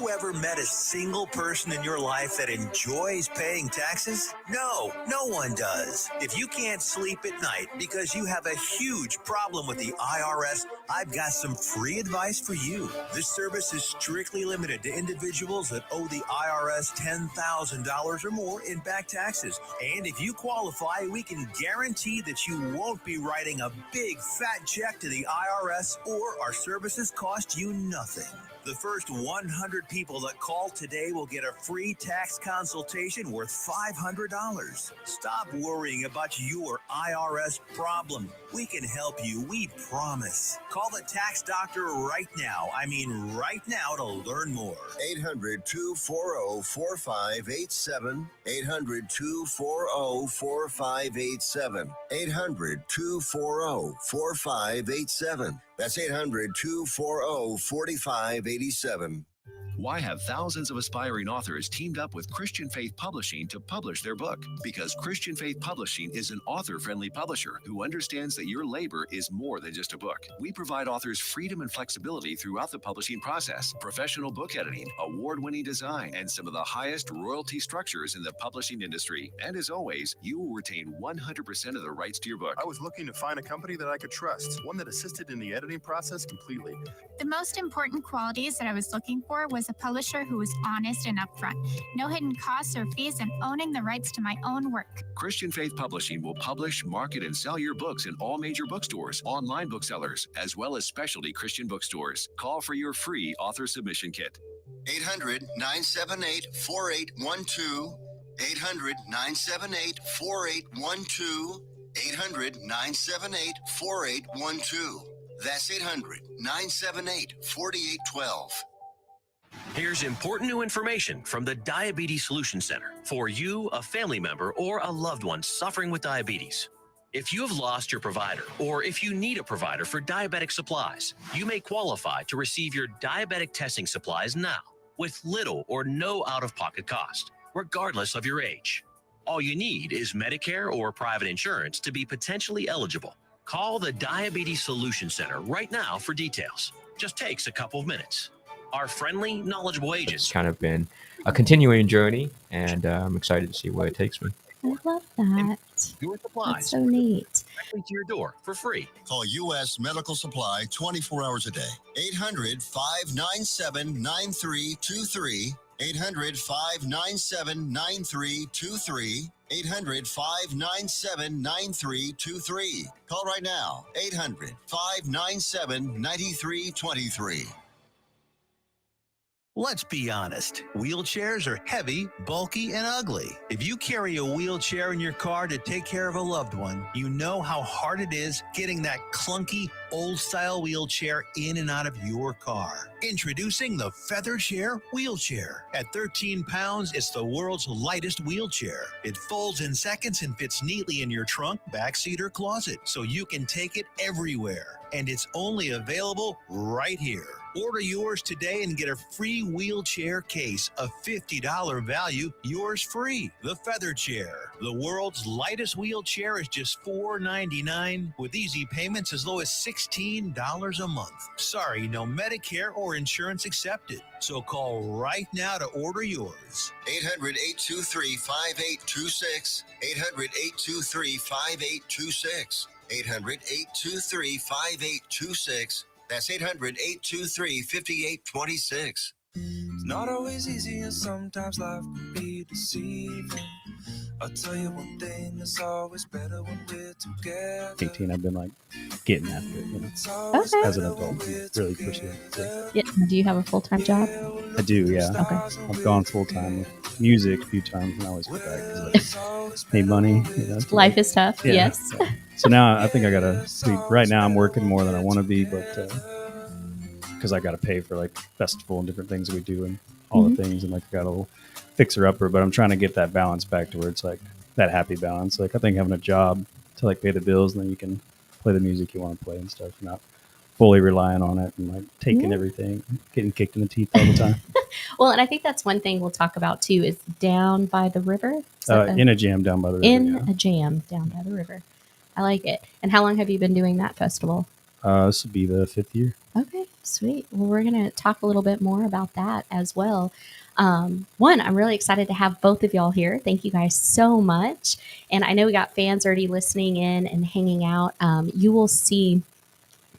you ever met a single person in your life that enjoys paying taxes? No, no one does. If you can't sleep at night because you have a huge problem with the IRS, I've got some free advice for you. This service is strictly limited to individuals that owe the IRS $10,000 or more in back taxes. And if you qualify, we can guarantee that you won't be writing a big fat check to the IRS, or our services cost you nothing. The first 100 people that call today will get a free tax consultation worth $500. Stop worrying about your IRS problem. We can help you, we promise. Call the tax doctor right now. I mean right now to learn more. 800-240-4587. 800-240-4587. 800-240-4587. That's 800-240-4587. Why have thousands of aspiring authors teamed up with Christian Faith Publishing to publish their book? Because Christian Faith Publishing is an author-friendly publisher who understands that your labor is more than just a book. We provide authors freedom and flexibility throughout the publishing process, professional book editing, award-winning design, and some of the highest royalty structures in the publishing industry. And as always, you will retain 100% of the rights to your book. I was looking to find a company that I could trust, one that assisted in the editing process completely. The most important qualities that I was looking for was a publisher who was honest and upfront, no hidden costs or fees, and owning the rights to my own work. Christian Faith Publishing will publish, market, and sell your books in all major bookstores, online booksellers, as well as specialty Christian bookstores. Call for your free author submission kit. 800-978-4812. 800-978-4812. 800-978-4812. That's 800-978-4812. Here's important new information from the Diabetes Solution Center for you, a family member, or a loved one suffering with diabetes. If you have lost your provider, or if you need a provider for diabetic supplies, you may qualify to receive your diabetic testing supplies now with little or no out-of-pocket cost, regardless of your age. All you need is Medicare or private insurance to be potentially eligible. Call the Diabetes Solution Center right now for details. Just takes a couple of minutes. Our friendly, knowledgeable agents. It's kind of been a continuing journey, and I'm excited to see where it takes me. I love that. Your supplies. That's so neat. Directly to your door for free. Call U.S. Medical Supply 24 hours a day. 800-597-9323. 800-597-9323. 800-597-9323. Call right now. 800-597-9323. Let's be honest, wheelchairs are heavy, bulky, and ugly. If you carry a wheelchair in your car to take care of a loved one, you know how hard it is getting that clunky, old-style wheelchair in and out of your car. Introducing the Feather Chair Wheelchair. At 13 pounds, it's the world's lightest wheelchair. It folds in seconds and fits neatly in your trunk, backseat, or closet, so you can take it everywhere. And it's only available right here. Order yours today and get a free wheelchair case, a $50 value, yours free. The Feather Chair, the world's lightest wheelchair, is just $4.99 with easy payments as low as $16 a month. Sorry, no Medicare or insurance accepted. So call right now to order yours. 800-823-5826. 800-823-5826. 800-823-5826. That's 800-823-5826. It's not always easy, and sometimes life can be deceiving. I'll tell you one thing, it's always better when we're together. 18, I've been like getting after it, you know. Okay. As an adult, really pursuing it. So. Yeah. Do you have a full-time job? I do, yeah. Okay. I've gone full-time with music a few times and I always go back because I need money. You know, Life is tough, yeah, yes. Yeah. So now I think I got to sleep. Right now I'm working more than I want to be, but because I got to pay for like festival and different things that we do and all the things, and like I got a little fixer-upper, but I'm trying to get that balance back to where it's like that happy balance. Like I think having a job to like pay the bills, and then you can play the music you want to play and stuff, not fully relying on it and like taking everything, getting kicked in the teeth all the time. Well, and I think that's one thing we'll talk about too, is down by the river. In a jam down by the river. In a jam down by the river. I like it. And how long have you been doing that festival? This will be the 5th year. Okay. Sweet. Well, we're going to talk a little bit more about that as well. One, I'm really excited to have both of y'all here. Thank you guys so much. And I know we got fans already listening in and hanging out. You will see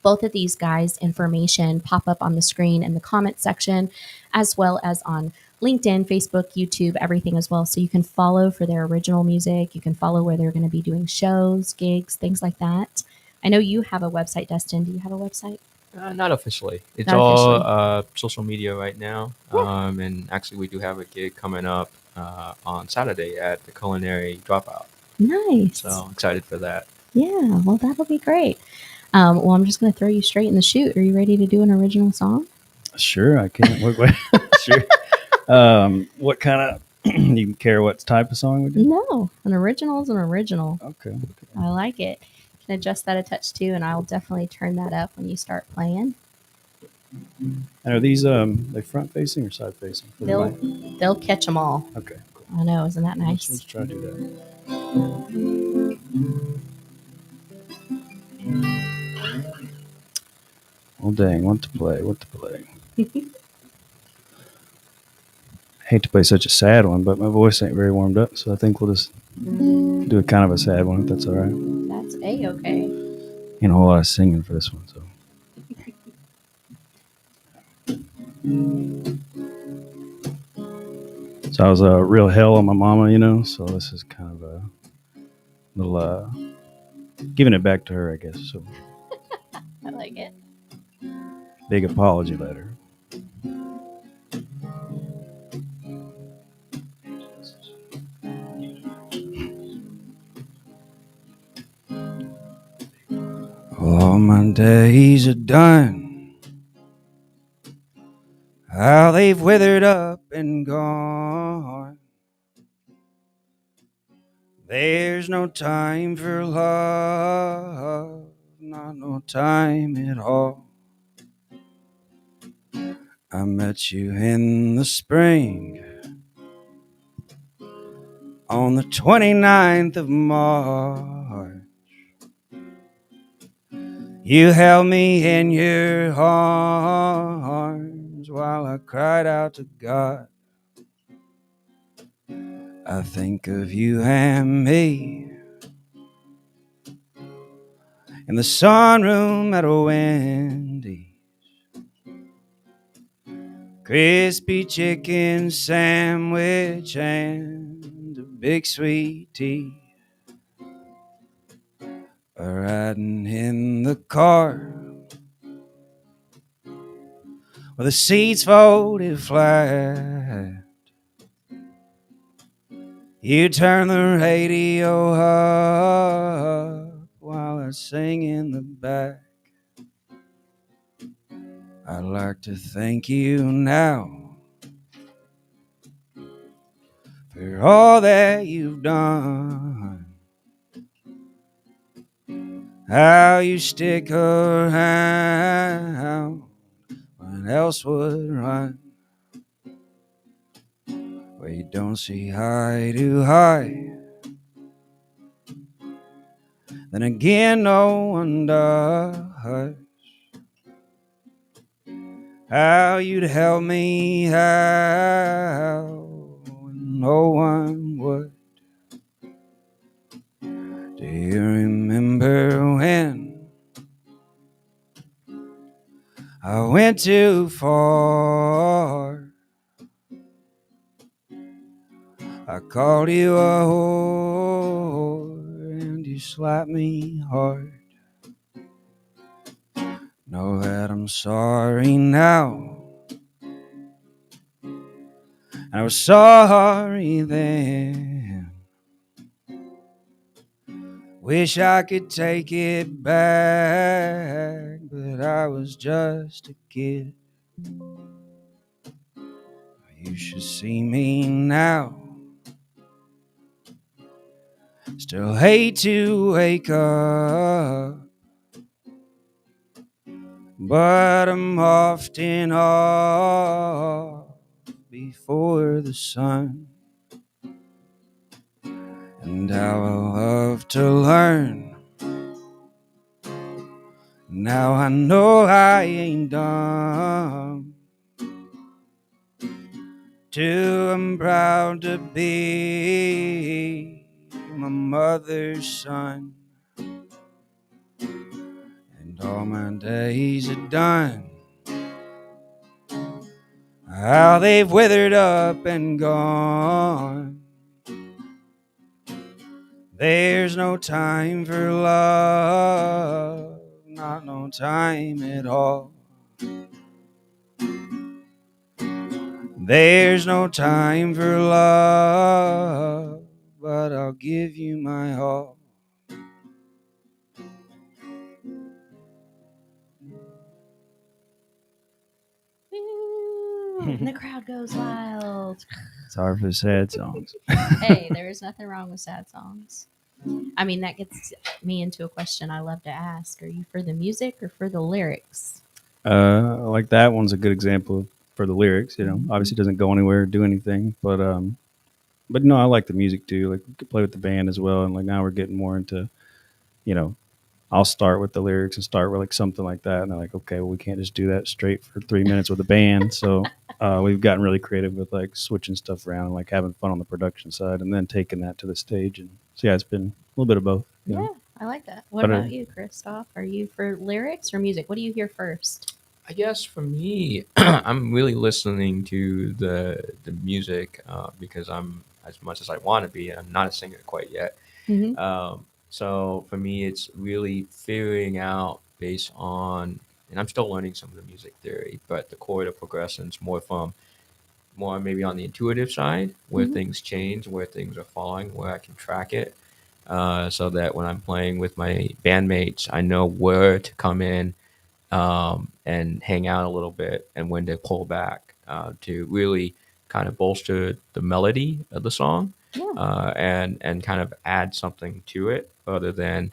both of these guys' information pop up on the screen in the comment section, as well as on LinkedIn, Facebook, YouTube, everything as well. So you can follow for their original music. You can follow where they're going to be doing shows, gigs, things like that. I know you have a website, Dustin. Do you have a website? Not officially. It's Not all officially. social media right now. Yeah. And actually, we do have a gig coming up on Saturday at the Culinary Dropout. Nice. So excited for that. Yeah, well, that'll be great. Well, I'm just going to throw you straight in the chute. Are you ready to do an original song? Sure, I can. Sure. What kind of? You care what type of song we do? No, an original is an original. Okay. I like it. You can adjust that a touch too, and I'll definitely turn that up when you start playing. And are these they front facing or side facing? They'll catch them all. Okay. Cool. I know, isn't that nice? Let's try to do that. Well, dang, what to play? Hate to play such a sad one, but my voice ain't very warmed up, so I think we'll just do a kind of a sad one if that's all right. That's A-okay. You know, a lot of singing for this one, so. So I was a real hell on my mama, you know, so this is kind of a little giving it back to her, I guess. So I like it. big apology letter. All my days are done. How they've withered up and gone. There's no time for love, not no time at all. I met you in the spring, on the 29th of March. You held me in your arms while I cried out to God. I think of you and me in the sunroom at a Wendy's. Crispy chicken sandwich and a big sweet tea. Riding in the car with the seats folded flat. You turn the radio up while I sing in the back. I'd like to thank you now for all that you've done. How you stick around when else would run. Where you don't see eye to eye. Then again, no one does. How you'd help me out when no one would. Do you remember when I went too far? I called you a whore and you slapped me hard. Know that I'm sorry now, and I was sorry then. Wish I could take it back, but I was just a kid. You should see me now. Still hate to wake up, but I'm often off before the sun. And how I love to learn Now I know I ain't dumb. Too I'm proud to be my mother's son. And all my days are done. How they've withered up and gone. There's no time for love, not no time at all. There's no time for love, but I'll give you my all. And the crowd goes wild. It's hard for sad songs. Hey, there is nothing wrong with sad songs. I mean, that gets me into a question I love to ask. Are you for the music or for the lyrics? Like that one's a good example for the lyrics. You know, obviously it doesn't go anywhere or do anything, but no, I like the music too. Like we could play with the band as well, and like now we're getting more into, you know, I'll start with the lyrics and start with like something like that, and they're like, okay, well we can't just do that straight for 3 minutes with the band. So we've gotten really creative with like switching stuff around and like having fun on the production side, and then taking that to the stage. And so yeah, it's been a little bit of both. You know? I like that. What But, about you, Christof? Are you for lyrics or music? What do you hear first? I guess for me, I'm really listening to the music because I'm as much as I want to be. I'm not a singer quite yet. So for me, it's really figuring out based on, and I'm still learning some of the music theory, but the chord of progressions more maybe on the intuitive side, where things change, where things are falling, where I can track it, so that when I'm playing with my bandmates, I know where to come in and hang out a little bit, and when to pull back to really kind of bolster the melody of the song, and kind of add something to it other than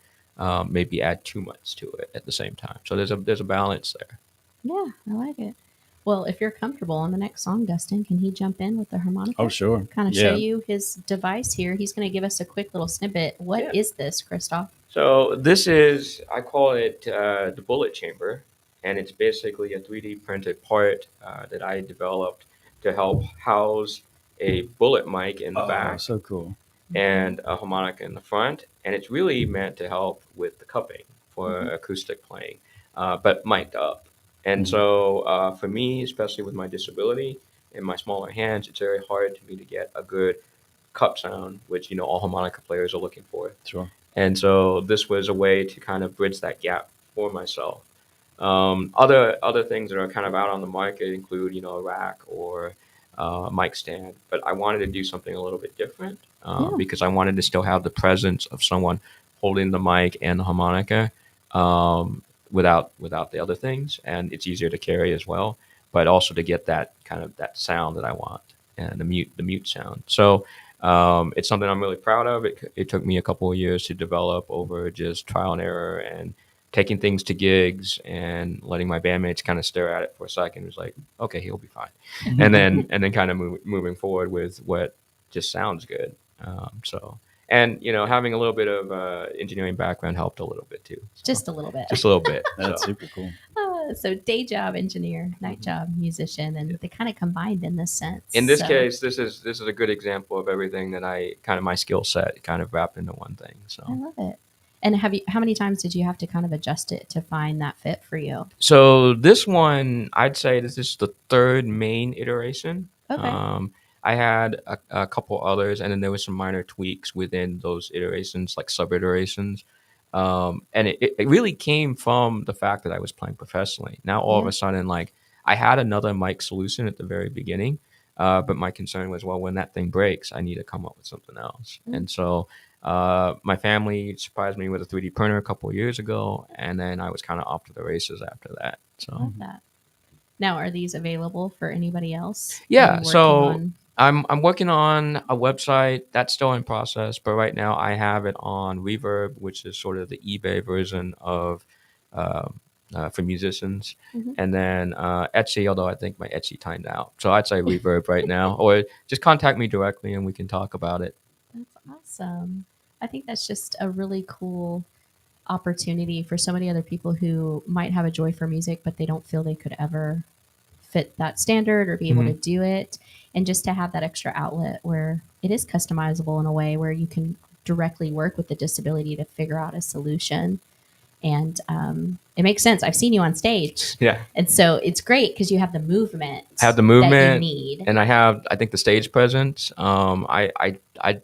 maybe add too much to it at the same time. So there's a balance there. Yeah, I like it. Well, if you're comfortable on the next song, Dustin, can he jump in with the harmonica? Oh, sure. Kind of Yeah. show you his device here. He's going to give us a quick little snippet. What is this, Christof? So this is, I call it the bullet chamber, and it's basically a 3D printed part that I developed to help house a bullet mic in the back So cool. and a harmonica in the front, and it's really meant to help with the cupping for acoustic playing, but mic'd up. And so for me, especially with my disability and my smaller hands, it's very hard to me to get a good cup sound, which all harmonica players are looking for. Sure. And so this was a way to kind of bridge that gap for myself. Other things that are kind of out on the market include, a rack or a mic stand, but I wanted to do something a little bit different because I wanted to still have the presence of someone holding the mic and the harmonica without the other things, and it's easier to carry as well, but also to get that kind of that sound that I want and the mute sound. So it's something I'm really proud of. It took me a couple of years to develop over just trial and error and taking things to gigs and letting my bandmates kind of stare at it for a second. It was like, okay, he'll be fine. And then kind of moving forward with what just sounds good. And having a little bit of engineering background helped a little bit too. So, Just a little bit. just a little bit. That's So, super cool. So day job engineer, night job musician, and they kind of combined in this sense. in this So, case, this is a good example of everything that I kind of my skill set kind of wrapped into one thing. I So love it. And how many times did you have to kind of adjust it to find that fit for you? so this one, I'd say this is the third main iteration. Okay. I had a couple others, and then there was some minor tweaks within those iterations, like sub iterations. And it really came from the fact that I was playing professionally. Now all of a sudden, like I had another mic solution at the very beginning, but my concern was, well, when that thing breaks, I need to come up with something else. And so my family surprised me with a 3D printer a couple of years ago, and then I was kind of off to the races after that. So Love that. Now, are these available for anybody else? Are yeah, you so working on- I'm working on a website that's still in process, but right now I have it on Reverb, which is sort of the eBay version of for musicians, and then Etsy. Although I think my Etsy timed out, so I'd say Reverb right now, or just contact me directly and we can talk about it. That's awesome. I think that's just a really cool opportunity for so many other people who might have a joy for music, but they don't feel they could ever fit that standard or be able to do it. And just to have that extra outlet where it is customizable in a way where you can directly work with the disability to figure out a solution. And it makes sense. I've seen you on stage. Yeah. And so it's great because you have the movement. I have the that movement you need. and I think the stage presence. I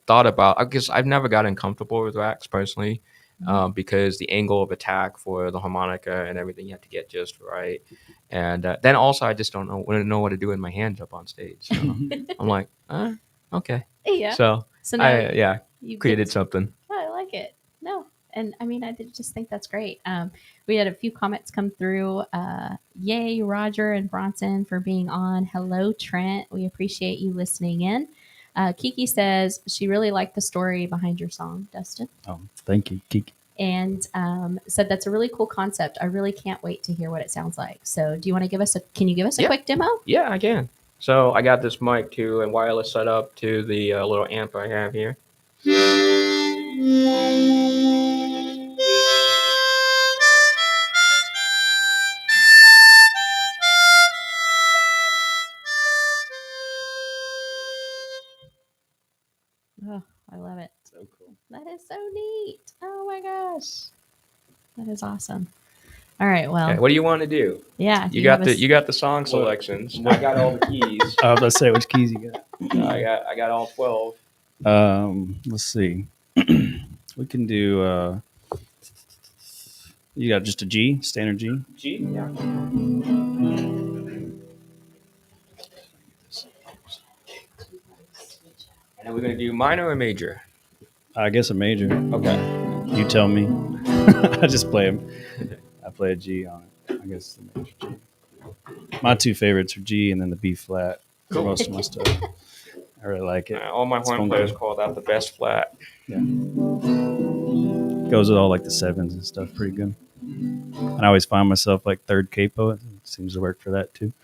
thought about, I guess I've never gotten comfortable with racks personally, because the angle of attack for the harmonica and everything you have to get just right. And then also I just wouldn't know what to do with my hands up on stage. So I'm like, okay. Yeah. So now I you created something. I like it. No. And I mean, just think that's great. We had a few comments come through. Yay, Roger and Bronson for being on. Hello, Trent. We appreciate you listening in. Kiki says she really liked the story behind your song, Dustin. Oh, thank you, Kiki. And said that's a really cool concept. I really can't wait to hear what it sounds like. So do you want to give us can you give us a quick demo? Yeah, I can. So I got this mic too and wireless set up to the little amp I have here. Oh, I love it. So cool. That is so neat. Oh my gosh. That is awesome. All right. Well, Okay, what do you want to do? Yeah. You got the song selections. I got all the keys. I was about to say, which keys you got? I got all 12. Let's see. We can do. You got just a G, standard G. G, yeah. And then we're gonna do minor or major. I guess a major. Okay. You tell me. I just play them. I play a G on it. I guess the major G. My two favorites are G and then the B flat for most of my stuff. I really like it. All my horn players call that the best flat. Yeah. Goes with all like the sevens and stuff pretty good. And I always find myself like third capo. It seems to work for that too.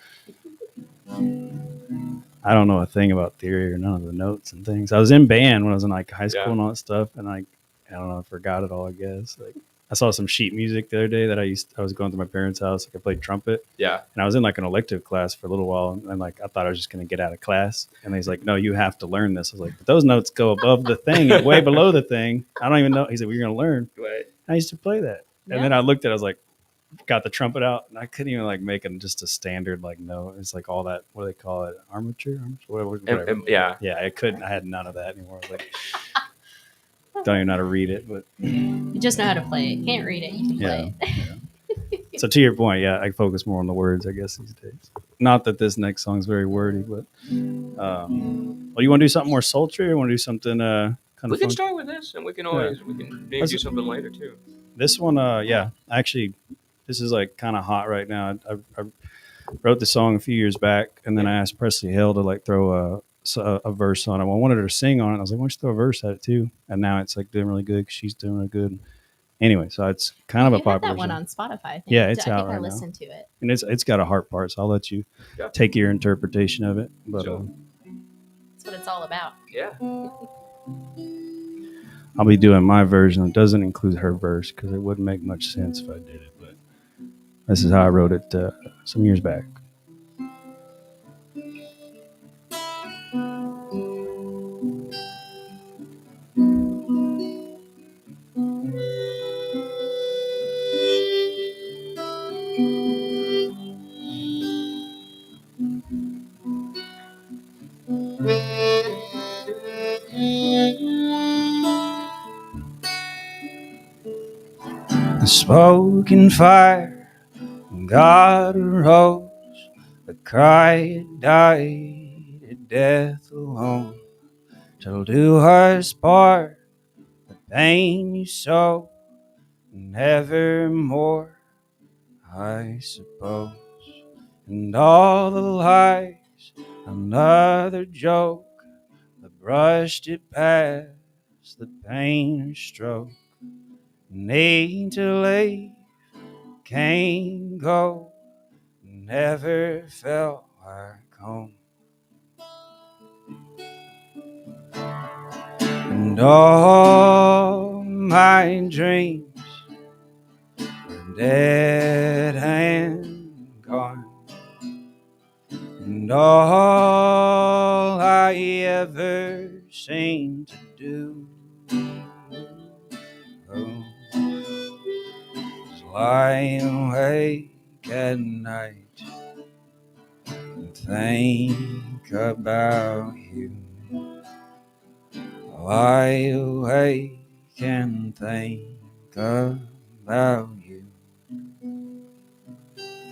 I don't know a thing about theory or none of the notes and things. I was in band when I was in like high school and all that stuff, and I don't know, I forgot it all. I guess like I saw some sheet music the other day that I was going to my parents' house. Like I played trumpet. Yeah. And I was in like an elective class for a little while, and like I thought I was just gonna get out of class. And he's like, "No, you have to learn this." I was like, "But those notes go above the thing, and way below the thing. I don't even know." He said, "Well, you're gonna learn." Right. I used to play that, and then I looked at it. I was like, got the trumpet out, and I couldn't even like make it just a standard like note. It's like all that, what do they call it, armature, whatever. Yeah. I couldn't. I had none of that anymore. I was like, don't even know how to read it, but you just know how to play it. Can't read it, you can play it. So to your point, I focus more on the words, I guess, these days. Not that this next song's very wordy, but well, you want to do something more sultry, or want to do something kind of? We can start with this, and we can maybe do something later too. This one, actually, this is like kind of hot right now. I wrote the song a few years back, and then I asked Presley Hill to like throw a verse on it. Well, I wanted her to sing on it. I was like, why don't you throw a verse at it too? And now it's like doing really good because she's doing really good. Anyway, so it's kind of a popular that one song. on Spotify. I think. Yeah, it's out right now. I listened to it, and it's got a heart part. So I'll let you take your interpretation of it. But that's what it's all about. Yeah. I'll be doing my version. It doesn't include her verse because it wouldn't make much sense if I did it. But this is how I wrote it some years back. The smoking fire, God arose, the cry died at death alone. Till do us part, the pain you sow, nevermore, I suppose. And all the lies, another joke, the brushed it past, the pain or stroke. Need to leave, can't go, never felt like home. And all my dreams dead hand gone, and all I ever seem to do is lie awake at night and think about you. Lie awake and think about you.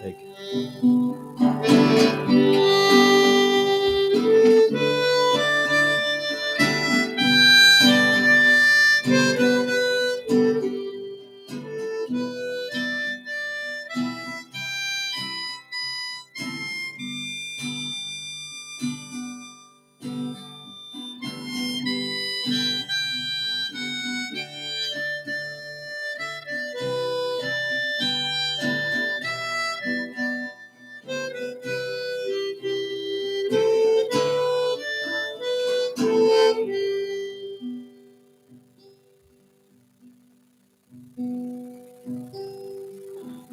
Take it.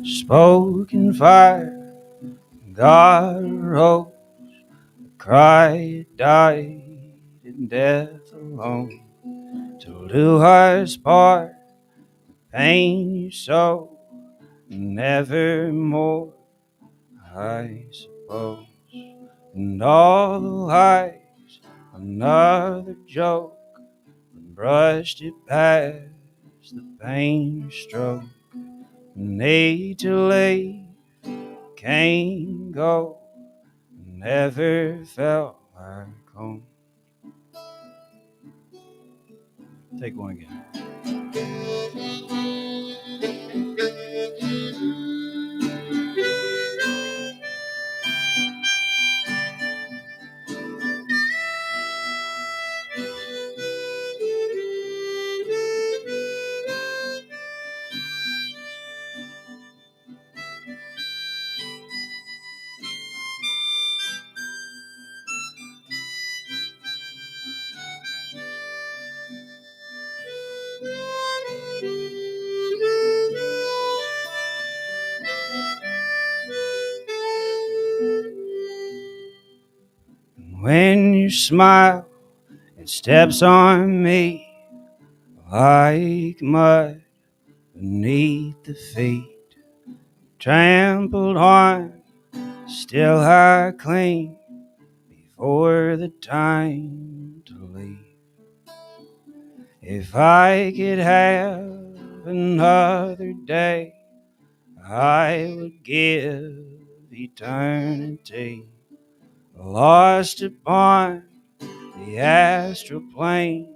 Spoken fire, God rose, cried, died in death alone. To do us part, pain you so, nevermore, I suppose. And all the lies, another joke, brushed it past the pain stroke. Need to leave, can't go, never felt like home. Take one again. When you smile, it steps on me like mud beneath the feet. Trampled on, still I cling before the time to leave. If I could have another day, I would give eternity. Lost upon the astral plane,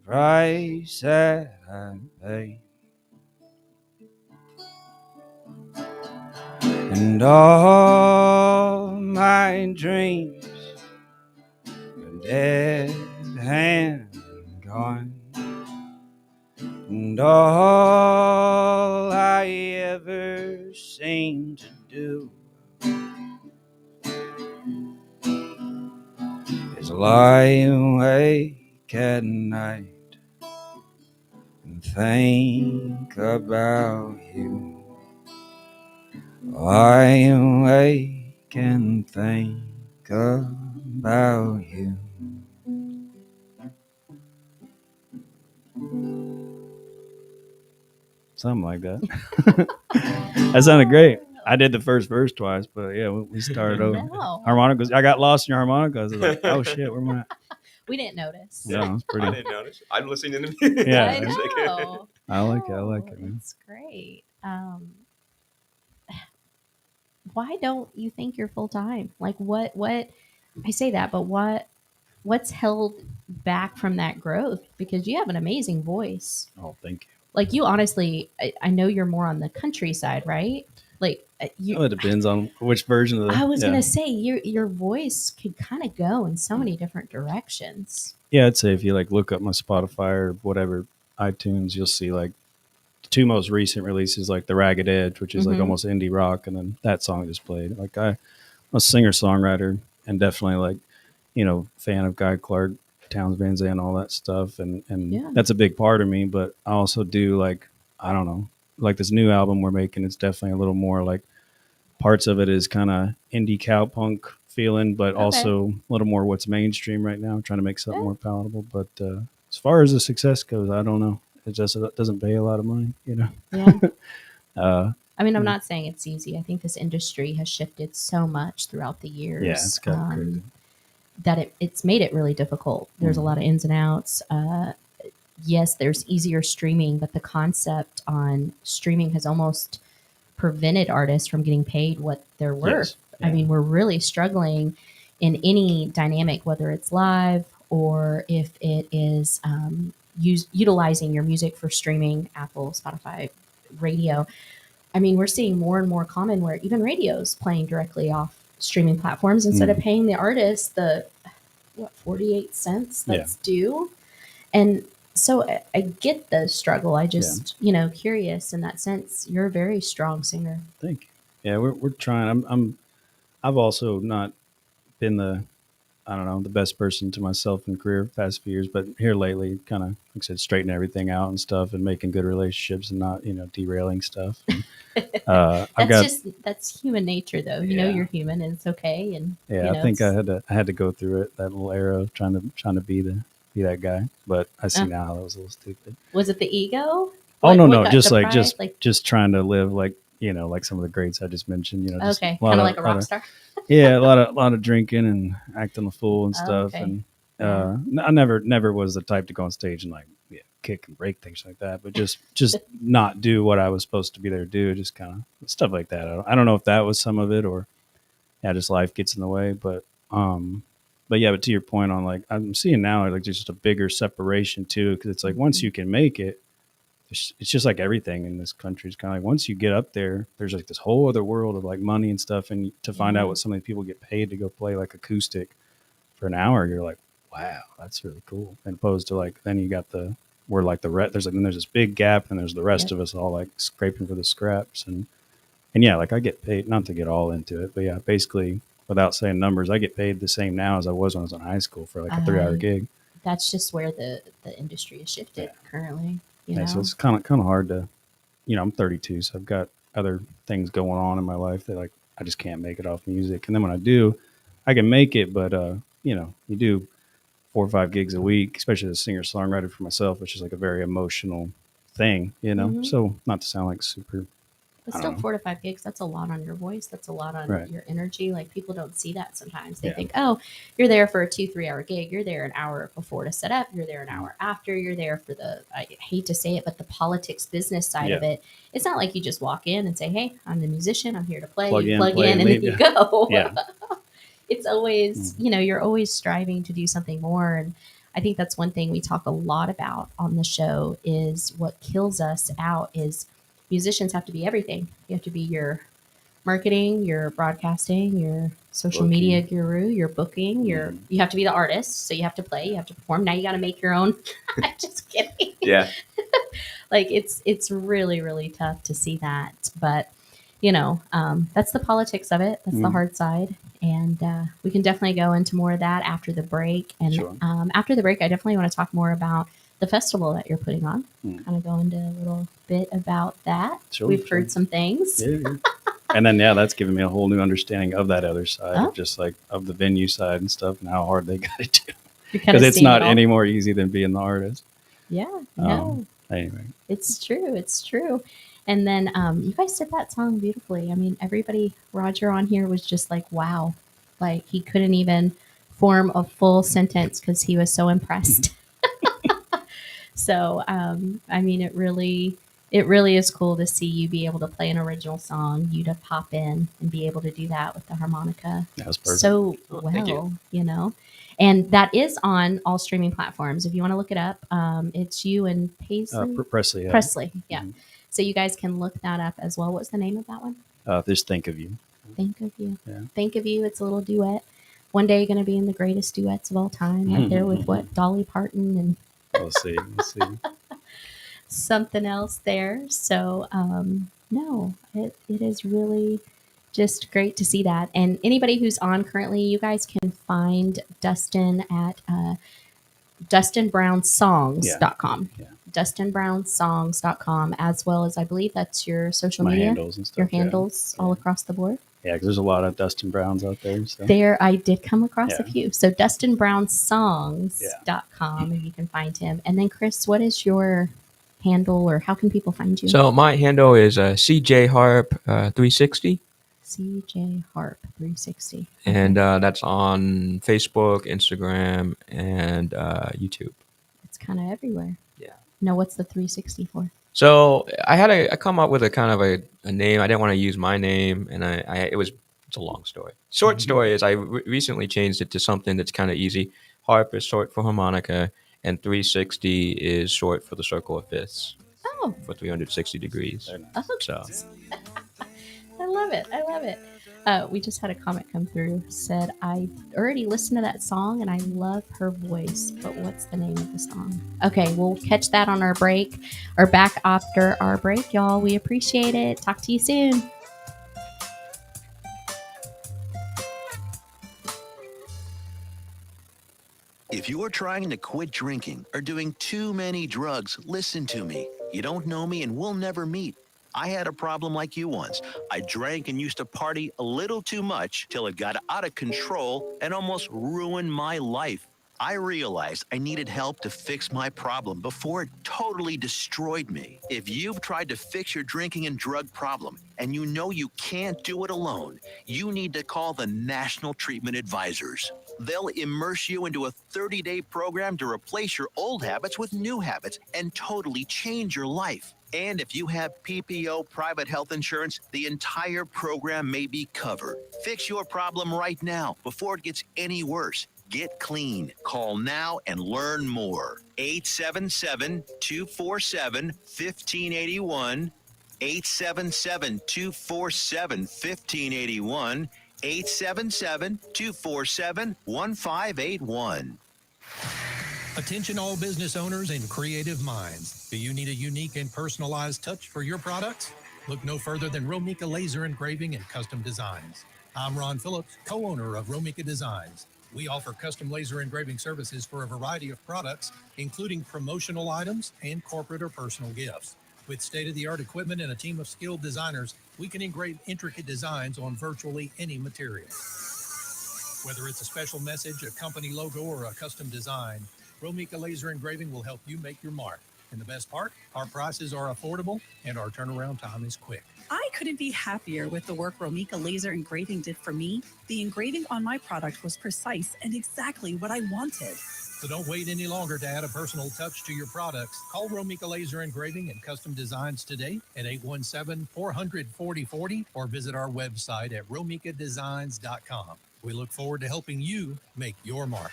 price that I pay. And all my dreams are dead and gone, and all I ever seem to do is lie awake at night and think about you. Lie awake and think about you. Something like that. That sounded great. I did the first verse twice, but yeah, we started over. No. Harmonicas. I got lost in your harmonicas. I was like, oh shit, where am I at? We didn't notice. Yeah, it's pretty. I didn't notice. I'm listening to the Yeah. I know. I like it. I like it, man. That's great. Why don't you think you're full time? Like what I say that, but what's held back from that growth? Because you have an amazing voice. Oh, thank you. Like you honestly, I know you're more on the country side, right? Like Oh, it depends on which version of the. I was gonna say your voice could kind of go in so many different directions. Yeah, I'd say if you like look up my Spotify or whatever iTunes, you'll see like the two most recent releases, like the Ragged Edge, which is like almost indie rock, and then that song just played. Like I'm a singer songwriter and definitely like fan of Guy Clark, Towns Van Zandt, all that stuff, and Yeah. that's a big part of me. But I also do like I don't know like this new album we're making, it's definitely a little more like parts of it is kind of indie cowpunk feeling, but also a little more what's mainstream right now. I'm trying to make something more palatable. But as far as the success goes, I don't know. It doesn't pay a lot of money, you know? Yeah. I mean, I'm not saying it's easy. I think this industry has shifted so much throughout the years. Yeah, it's got crazy. That it's made it really difficult. There's a lot of ins and outs. Yes, there's easier streaming, but the concept on streaming has almost prevented artists from getting paid what they're worth. I mean, we're really struggling in any dynamic, whether it's live or if it is utilizing your music for streaming, Apple, Spotify, radio. I mean, we're seeing more and more common where even radio's playing directly off streaming platforms instead of paying the artist the 48 cents that's due. And so I get the struggle. I just, curious in that sense. You're a very strong singer. Thank you. Yeah, we're trying. I've also not been the best person to myself in career the past few years, but here lately, kind of, like I said, straightening everything out and stuff and making good relationships and not, derailing stuff. And, that's human nature though. You're human and it's okay. And I think I had to go through it, that little era of trying to be that guy, but I see now that was a little stupid. Was it the ego? No, just trying to live like some of the greats I just mentioned, just kind of like a rock star. Yeah, a lot of drinking and acting a fool and stuff. And I never was the type to go on stage and like kick and break things like that, but just not do what I was supposed to be there to do, just kind of stuff like that. I don't know if that was some of it or just life gets in the way, but to your point on like, I'm seeing now like just a bigger separation too, because it's like once you can make it, it's just like everything in this country is kind of like once you get up there, there's like this whole other world of like money and stuff. And to find out what so many people get paid to go play like acoustic for an hour, you're like, wow, that's really cool. And opposed to like, then you got there's this big gap and there's the rest of us all like scraping for the scraps. And like I get paid, not to get all into it, but basically without saying numbers, I get paid the same now as I was when I was in high school for like a 3-hour gig. That's just where the industry has shifted currently. So it's kind of hard to, I'm 32, so I've got other things going on in my life that like I just can't make it off music. And then when I do, I can make it, but you do 4 or 5 gigs a week, especially as a singer songwriter for myself, which is like a very emotional thing, So not to sound like super. But still 4 to 5 gigs, that's a lot on your voice. That's a lot on your energy. Like people don't see that sometimes. They think, oh, you're there for a 2-3 hour gig. You're there an hour before to set up. You're there an hour after. You're there for I hate to say it, but the politics business side of it. It's not like you just walk in and say, hey, I'm the musician. I'm here to play. Plug in, and then you go. It's always, you're always striving to do something more. And I think that's one thing we talk a lot about on the show is what kills us out is musicians have to be everything. You have to be your marketing, your broadcasting, your social media guru, your booking, you have to be the artist. So you have to play, you have to perform. Now you got to make your own. Just kidding. Yeah. Like it's really, really tough to see that. But, that's the politics of it. That's the hard side. And we can definitely go into more of that after the break. And after the break, I definitely want to talk more about the festival that you're putting on. Kind of go into a little bit about that. We've heard some things. Yeah. And then, that's given me a whole new understanding of that other side, of just like of the venue side and stuff and how hard they got to do. Because it's not any more easy than being the artist. Yeah. No. Anyway. It's true. It's true. And then you guys did that song beautifully. I mean, everybody, Roger on here was just like, wow. Like he couldn't even form a full sentence because he was so impressed. So, I mean, it really is cool to see you be able to play an original song, you to pop in and be able to do that with the harmonica. That was perfect. So well, and that is on all streaming platforms. If you want to look it up, it's you and Presley. Yeah. Presley. Yeah. Mm-hmm. So you guys can look that up as well. What's the name of that one? Just Think of You. Think of You. Yeah. Think of You. It's a little duet. One day you're going to be in the greatest duets of all time, right there with Dolly Parton and We'll see. Something else there. So, no, it is really just great to see that. And anybody who's on currently, you guys can find Dustin at DustinBrownSongs.com. Yeah. DustinBrownSongs.com, as well as I believe that's your social My media, handles and stuff. your handles all across the board. Yeah, because there's a lot of Dustin Browns out there. So. There, I did come across a Yeah. few. So DustinBrownSongs.com, and you can find him. And then, Chris, what is your handle, or how can people find you? So my handle is CJ Harp 360. CJ Harp 360. And that's on Facebook, Instagram, and YouTube. It's kind of everywhere. Yeah. No, what's the 360 for? So I come up with a kind of a name. I didn't want to use my name, and it's a long story. Short story is I recently changed it to something that's kind of easy. Harp is short for harmonica, and 360 is short for the circle of fifths. Oh. For 360 degrees. Oh, so. I love it. I love it. We just had a comment come through. Said, I already listened to that song and I love her voice, but what's the name of the song? Okay, we'll catch that on our break, or back after our break, y'all. We appreciate it. Talk to you soon. If you're trying to quit drinking or doing too many drugs, listen to me. You don't know me and we'll never meet. I had a problem like you once. I drank and used to party a little too much till it got out of control and almost ruined my life. I realized I needed help to fix my problem before it totally destroyed me. If you've tried to fix your drinking and drug problem and you know you can't do it alone, you need to call the National Treatment Advisors. They'll immerse you into a 30-day program to replace your old habits with new habits and totally change your life. And if you have PPO private health insurance, the entire program may be covered. Fix your problem right now before it gets any worse. Get clean. Call now and learn more. 877-247-1581. 877-247-1581. 877-247-1581. Attention all business owners and creative minds. Do you need a unique and personalized touch for your products? Look no further than Romika Laser Engraving and Custom Designs. I'm Ron Phillips, co-owner of Romika Designs. We offer custom laser engraving services for a variety of products, including promotional items and corporate or personal gifts. With state-of-the-art equipment and a team of skilled designers, we can engrave intricate designs on virtually any material. Whether it's a special message, a company logo, or a custom design, Romika Laser Engraving will help you make your mark. And the best part, our prices are affordable and our turnaround time is quick. I couldn't be happier with the work Romika Laser Engraving did for me. The engraving on my product was precise and exactly what I wanted. So don't wait any longer to add a personal touch to your products. Call Romika Laser Engraving and Custom Designs today at 817-400-4040 or visit our website at romikadesigns.com. We look forward to helping you make your mark.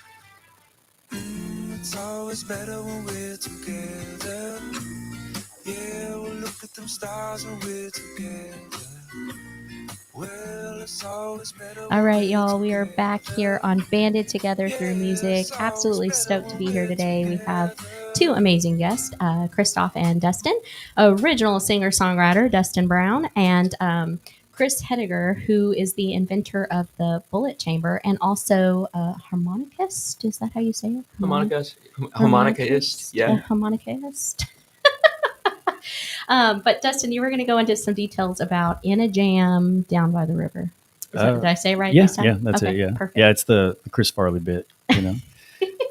It's always better when we're together. Yeah, we'll look at them stars when we're together. Well, it's always better. All right, y'all, we are back here on Banded Together Through Music. Absolutely stoked to be here today. We have two amazing guests, Christof and Dustin, original singer-songwriter Dustin Brown, and Chris Hettiger, who is the inventor of the bullet chamber and also a harmonicist. Is that how you say it? Harmonicaist, yeah. Harmonicaist. But Dustin, you were going to go into some details about In a Jam Down by the River. Did I say right this time? Yeah, that's okay, it. Yeah, perfect. Yeah, it's the Chris Farley bit. You know,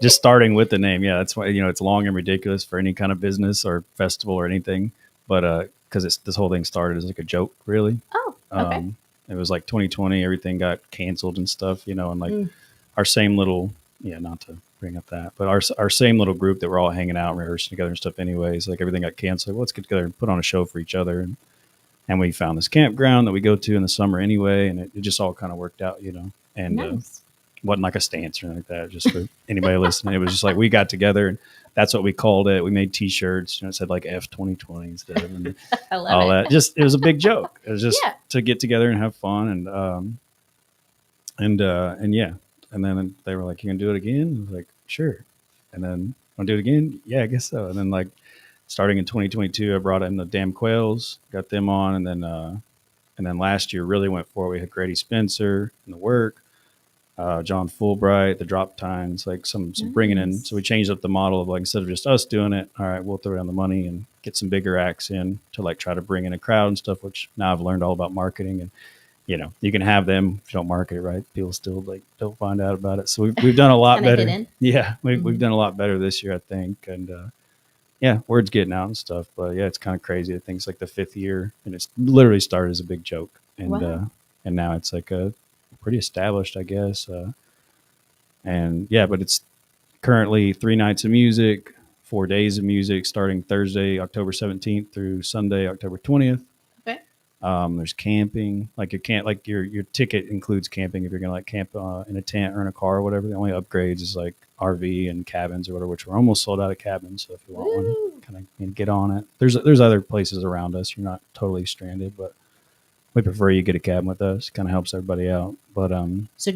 just starting with the name. Yeah, that's why it's long and ridiculous for any kind of business or festival or anything. But because this whole thing started as like a joke, really. Oh, okay. It was like 2020. Everything got canceled and stuff. You know, and like our same little not to bring up that, but our same little group that we're all hanging out and rehearsing together and stuff anyways, like everything got canceled. Well, let's get together and put on a show for each other. And we found this campground that we go to in the summer anyway. And it just all kind of worked out, and nice. Wasn't like a stance or anything like that. Just for anybody listening, it was just like, we got together and that's what we called it. We made t-shirts, it said like F 2020 instead of and I love all it. that. Just, it was a big joke. It was just to get together and have fun. And then they were like, "You gonna do it again?" I was like, "Sure." And then, "Want to do it again?" "Yeah, I guess so." And then like starting in 2022, I brought in the Damn Quails, got them on, and then last year really went for it. We had Grady Spencer in the work, John Fulbright, the Drop Tines, like some bringing in. So we changed up the model of like, instead of just us doing it, all right, we'll throw down the money and get some bigger acts in to like try to bring in a crowd and stuff, which now I've learned all about marketing. And, you know, you can have them if you don't market it right. People still like don't find out about it. So we've done a lot better. Yeah, we've done a lot better this year, I think. And yeah, word's getting out and stuff. But yeah, it's kind of crazy. I think it's like the 5th year, and it's literally started as a big joke, and and now it's like a pretty established, I guess. And yeah, but it's currently 3 nights of music, 4 days of music, starting Thursday, October 17th through Sunday, October 20th. Okay. There's camping. Like your ticket includes camping if you're gonna like camp in a tent or in a car or whatever. The only upgrades is like RV and cabins or whatever, which we're almost sold out of cabins. So if you want one, kind of get on it. There's other places around us. You're not totally stranded, but we prefer you get a cabin with us. Kind of helps everybody out. But so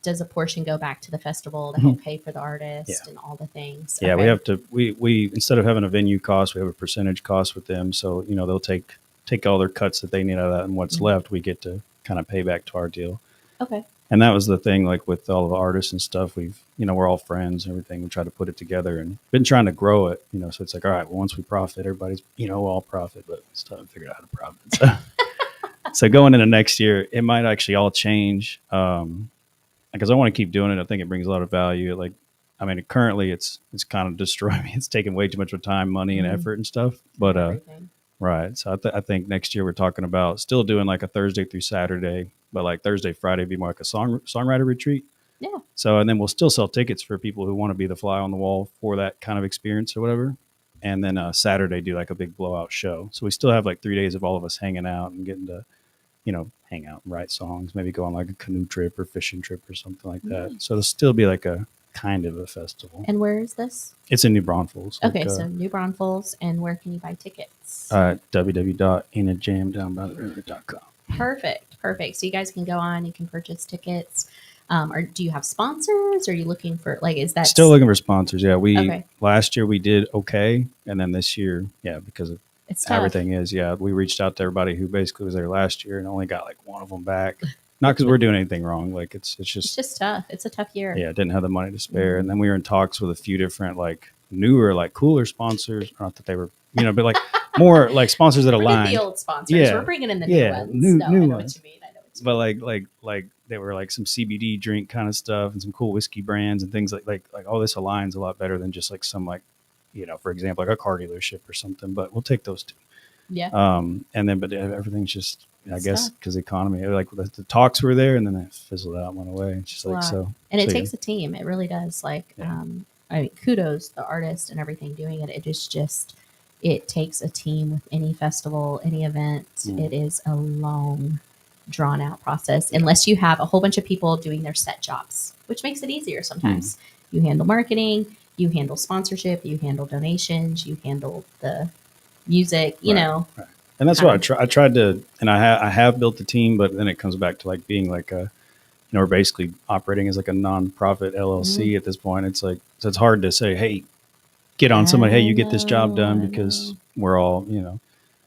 does a portion go back to the festival to help pay for the artist and all the things? Yeah, we have to. We instead of having a venue cost, we have a percentage cost with them. So you know they'll take all their cuts that they need out of that, and what's left we get to kind of pay back to our deal. Okay. And that was the thing, like with all the artists and stuff, we're all friends and everything. We try to put it together and been trying to grow it, you know, so it's like, all right, well, once we profit, everybody's, we'll all profit, but it's time to figure out how to profit. So, so going into next year, it might actually all change. Because I want to keep doing it. I think it brings a lot of value. Like, I mean, currently it's kind of destroying me. It's taking way too much of time, money and effort and stuff, but, right. So I think next year we're talking about still doing like a Thursday through Saturday, but like Thursday, Friday be more like a songwriter retreat. Yeah. So, and then we'll still sell tickets for people who want to be the fly on the wall for that kind of experience or whatever. And then Saturday do like a big blowout show. So we still have like 3 days of all of us hanging out and getting to, hang out and write songs, maybe go on like a canoe trip or fishing trip or something like that. So it'll still be like a kind of a festival. And where is this? It's in New Braunfels. Okay, so New Braunfels, and where can you buy tickets? www.inajamdownbytheriver.com. Perfect. So you guys can go on, you can purchase tickets. Or do you have sponsors? Or are you looking for is that still looking for sponsors? Yeah, last year we did okay, and then this year, because of everything we reached out to everybody who basically was there last year and only got like one of them back. Not because we're doing anything wrong. Like it's just tough. It's a tough year. Yeah, didn't have the money to spare, and then we were in talks with a few different like newer, like cooler sponsors. Not that they were, but like more like sponsors that aligned. The old sponsors. Yeah, we're bringing in the new ones. New I know ones. What you mean. I know what you mean. But like they were like some CBD drink kind of stuff and some cool whiskey brands and things like all this aligns a lot better than just like some like, for example, like a car dealership or something. But we'll take those two. Yeah. And then, but everything's just, I guess, because the economy, like the talks were there and then it fizzled out and went away. It's just like, so. And it takes a team. It really does. Like, I mean, kudos the artist and everything doing it. It is just, it takes a team with any festival, any event. It is a long, drawn out process, unless you have a whole bunch of people doing their set jobs, which makes it easier sometimes. You handle marketing, you handle sponsorship, you handle donations, you handle the music, you know. Right. And that's what I tried to, and I have built a team, but then it comes back to like being like a, we're basically operating as like a nonprofit LLC at this point. It's like, so it's hard to say, hey, get on somebody, hey, you get this job done, because we're all,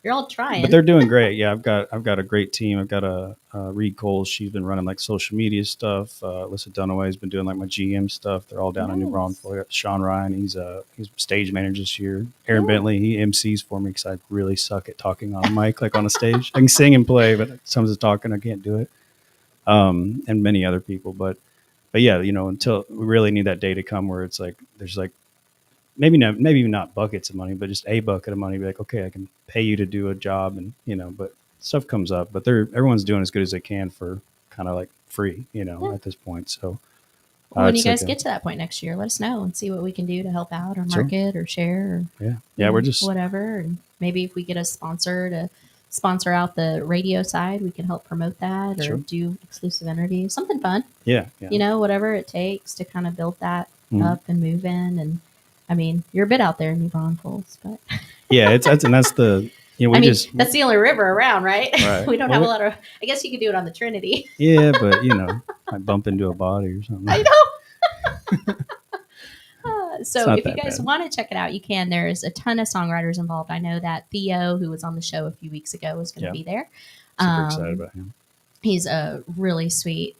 you're all trying. But they're doing great. Yeah, I've got a great team. I've got a Reed Coles. She's been running like social media stuff. Alyssa Dunaway's been doing like my GM stuff. They're all down in New Braunfels. I got Sean Ryan. He's stage manager this year. Aaron Bentley. He MCs for me because I really suck at talking on a mic, like on a stage. I can sing and play, but sometimes talking I can't do it. And many other people, but yeah, until we really need that day to come where it's like there's like. Maybe not buckets of money, but just a bucket of money. Be like, okay, I can pay you to do a job, and but stuff comes up. But everyone's doing as good as they can for kind of like free, at this point. So when you guys get to that point next year, let us know and see what we can do to help out or market or share. Or, we're just whatever. And maybe if we get a sponsor to sponsor out the radio side, we can help promote that or do exclusive interviews, something fun. Yeah. Whatever it takes to kind of build that up and move in. And I mean, you're a bit out there in New Braunfels, but that's the that's the only river around, right? We don't have a lot of. I guess you could do it on the Trinity. Yeah, but I bump into a body or something. I know. So if you guys want to check it out, you can. There's a ton of songwriters involved. I know that Theo, who was on the show a few weeks ago, is going to be there. Super excited about him. He's a really sweet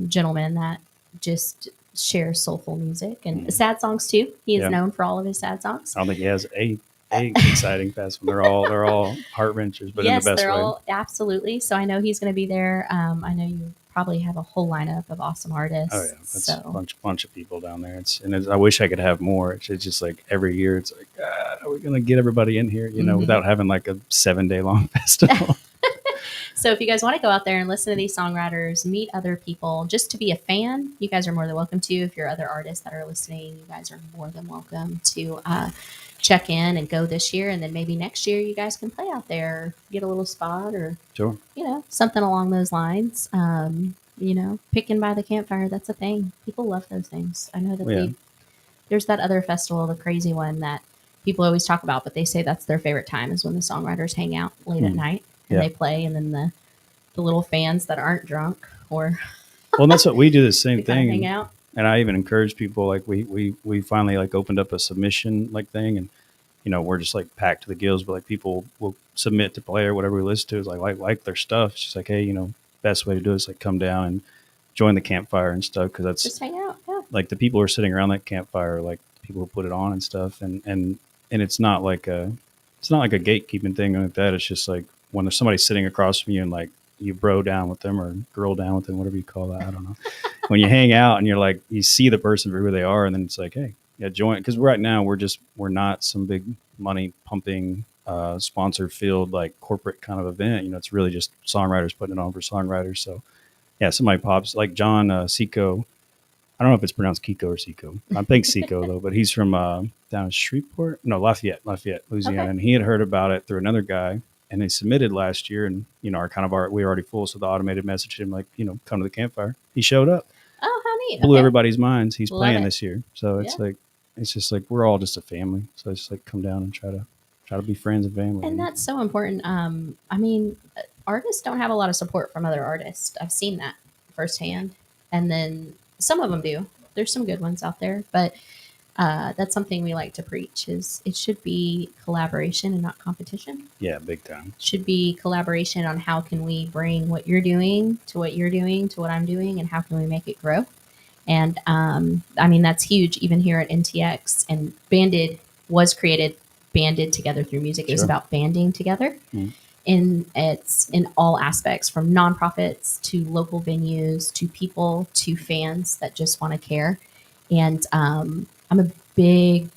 gentleman that just shares soulful music and sad songs too. He is known for all of his sad songs. I don't think he has a exciting fest one. They're all heart wrenchers, but in the best they're way. all absolutely. So I know he's going to be there. I know you probably have a whole lineup of awesome artists. Oh yeah, that's a bunch of people down there. I wish I could have more. It's just like every year, it's like, God, are we going to get everybody in here? You know, without having like a 7-day long festival. So if you guys want to go out there and listen to these songwriters, meet other people, just to be a fan, you guys are more than welcome to. If you're other artists that are listening, you guys are more than welcome to check in and go this year. And then maybe next year you guys can play out there, get a little spot or, sure, something along those lines. Picking by the campfire, that's a thing. People love those things. I know that there's that other festival, the crazy one that people always talk about, but they say that's their favorite time is when the songwriters hang out late at night. And they play, and then the little fans that aren't drunk or well, that's what we do, the same thing. Hang out. And I even encourage people, like we finally like opened up a submission like thing, and we're just like packed to the gills, but like people will submit to play or whatever we listen to is like their stuff. It's just like, hey, best way to do it is like come down and join the campfire and stuff, because that's just hang out. Yeah. Like the people who are sitting around that campfire, like people who put it on and stuff, and it's not like a gatekeeping thing like that. It's just like when there's somebody sitting across from you and like you bro down with them or girl down with them, whatever you call that. I don't know. When you hang out and you're like, you see the person for who they are, and then it's like, hey, join. Because right now we're not some big money pumping, sponsor filled like corporate kind of event. It's really just songwriters putting it on for songwriters. So yeah, somebody pops like John Seco. I don't know if it's pronounced Kiko or Seco. I think Seco though, but he's from down in Shreveport, Lafayette, Louisiana, and he had heard about it through another guy. And they submitted last year, and we were already full, so the automated message him like, come to the campfire. He showed up. Oh, how neat! Blew everybody's minds. He's Love playing it. this year, so it's just like we're all just a family. So it's just like come down and try to be friends and family. And that's so important. Artists don't have a lot of support from other artists. I've seen that firsthand, and then some of them do. There's some good ones out there, but that's something we like to preach is it should be collaboration and not competition. Yeah, big time. It should be collaboration on how can we bring what you're doing to what you're doing to what I'm doing, and how can we make it grow. And that's huge even here at NTX. And BANDED was created, banded together through music. It was about banding together. And it's in all aspects, from nonprofits to local venues to people to fans that just want to care. And I'm a big,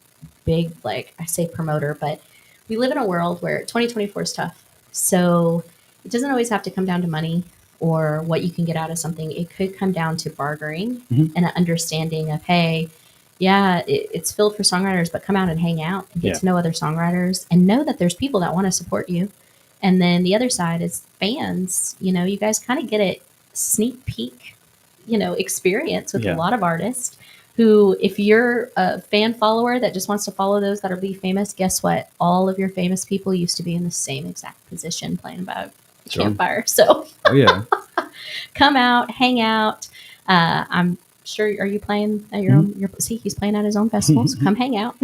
like I say promoter, but we live in a world where 2024 is tough. So it doesn't always have to come down to money or what you can get out of something. It could come down to bartering and an understanding of, hey, it's filled for songwriters, but come out and hang out and get to know other songwriters and know that there's people that want to support you. And then the other side is fans. You guys kind of get a sneak peek, experience with a lot of artists who, if you're a fan follower that just wants to follow those that'll be famous, guess what? All of your famous people used to be in the same exact position playing by a campfire. So come out, hang out. I'm sure, are you playing at your own? He's playing at his own festival, so come hang out.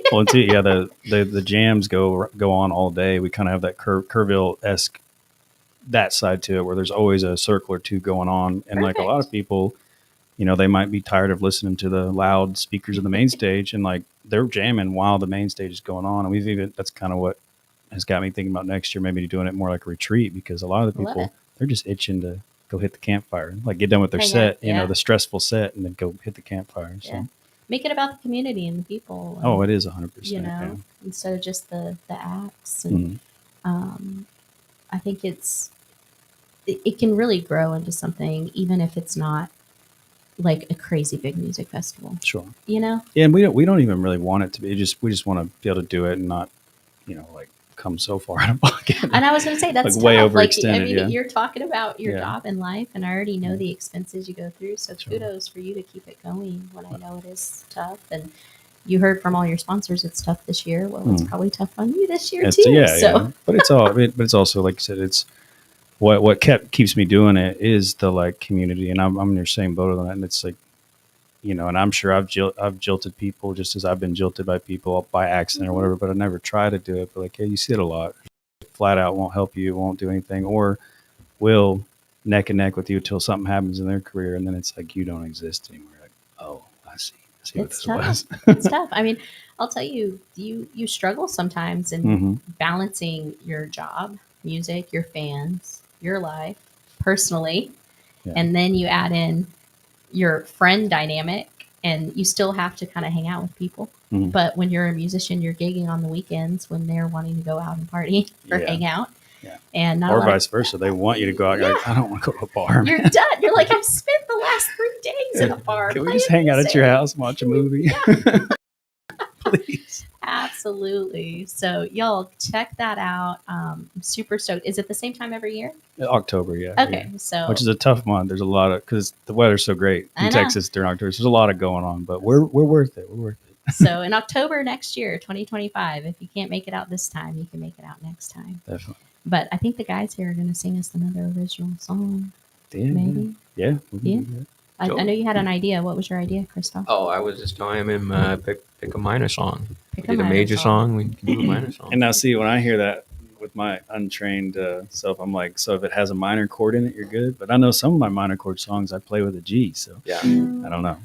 Well, the jams go on all day. We kind of have that Kerrville-esque that side to it, where there's always a circle or two going on, and like a lot of people, they might be tired of listening to the loud speakers of the main stage, and like they're jamming while the main stage is going on. And that's kind of what has got me thinking about next year, maybe doing it more like a retreat, because a lot of the people, they're just itching to go hit the campfire, like get done with their set, the stressful set, and then go hit the campfire. So make it about the community and the people. And, it is 100%. Instead of just the acts. And I think it can really grow into something, even if it's not like a crazy big music festival. Sure. Yeah, and we don't even really want it to be. We just want to be able to do it and not, like come so far out of pocket. And I was going to say that's like way tough. overextended. You're talking about your job and life, and I already know the expenses you go through. So kudos for you to keep it going when I know it is tough. And you heard from all your sponsors it's tough this year. Well, it's probably tough on you this year too. Yeah. But it's also like you said, it's what keeps me doing it is the like community, and I'm in your same boat on that. And it's like, and I'm sure I've jilted people just as I've been jilted by people by accident or whatever, but I never try to do it. But like, hey, you see it a lot. Flat out won't help you, won't do anything, or will neck and neck with you until something happens in their career, and then it's like you don't exist anymore. Like, oh, I see what It's this tough. was. It's tough. I mean, I'll tell you, you struggle sometimes in Mhm. balancing your job, music, your fans, your life, personally, Yeah. and then you add in your friend dynamic, and you still have to kind of hang out with people. Mhm. But when you're a musician, you're gigging on the weekends when they're wanting to go out and party or Yeah. hang out. Yeah. And not a Or lot vice versa. They want you to go out. You're like, I don't want to go to a bar. You're man. done. You're like, I've spent the last 3 days in a bar. Can we playing just hang out at your music." house and watch a movie? Please. Absolutely. So y'all check that out. I'm super stoked. Is it the same time every year? October, yeah. Okay, yeah. so which is a tough month. There's a lot of because the weather's so great I in know. Texas during October. So there's a lot of going on, but we're worth it. We're worth it. So in October next year, 2025, if you can't make it out this time, you can make it out next time. Definitely. But I think the guys here are going to sing us another original song. Yeah, Maybe. Yeah. we can Yeah. do that. I know you had an idea. What was your idea, Christof? Oh, I was just telling him pick a minor song. Pick We a did a minor major song. song. We can do a minor song. And now, see, when I hear that with my untrained self, I'm like, so if it has a minor chord in it, you're good. But I know some of my minor chord songs I play with a G, so Yeah. I don't know.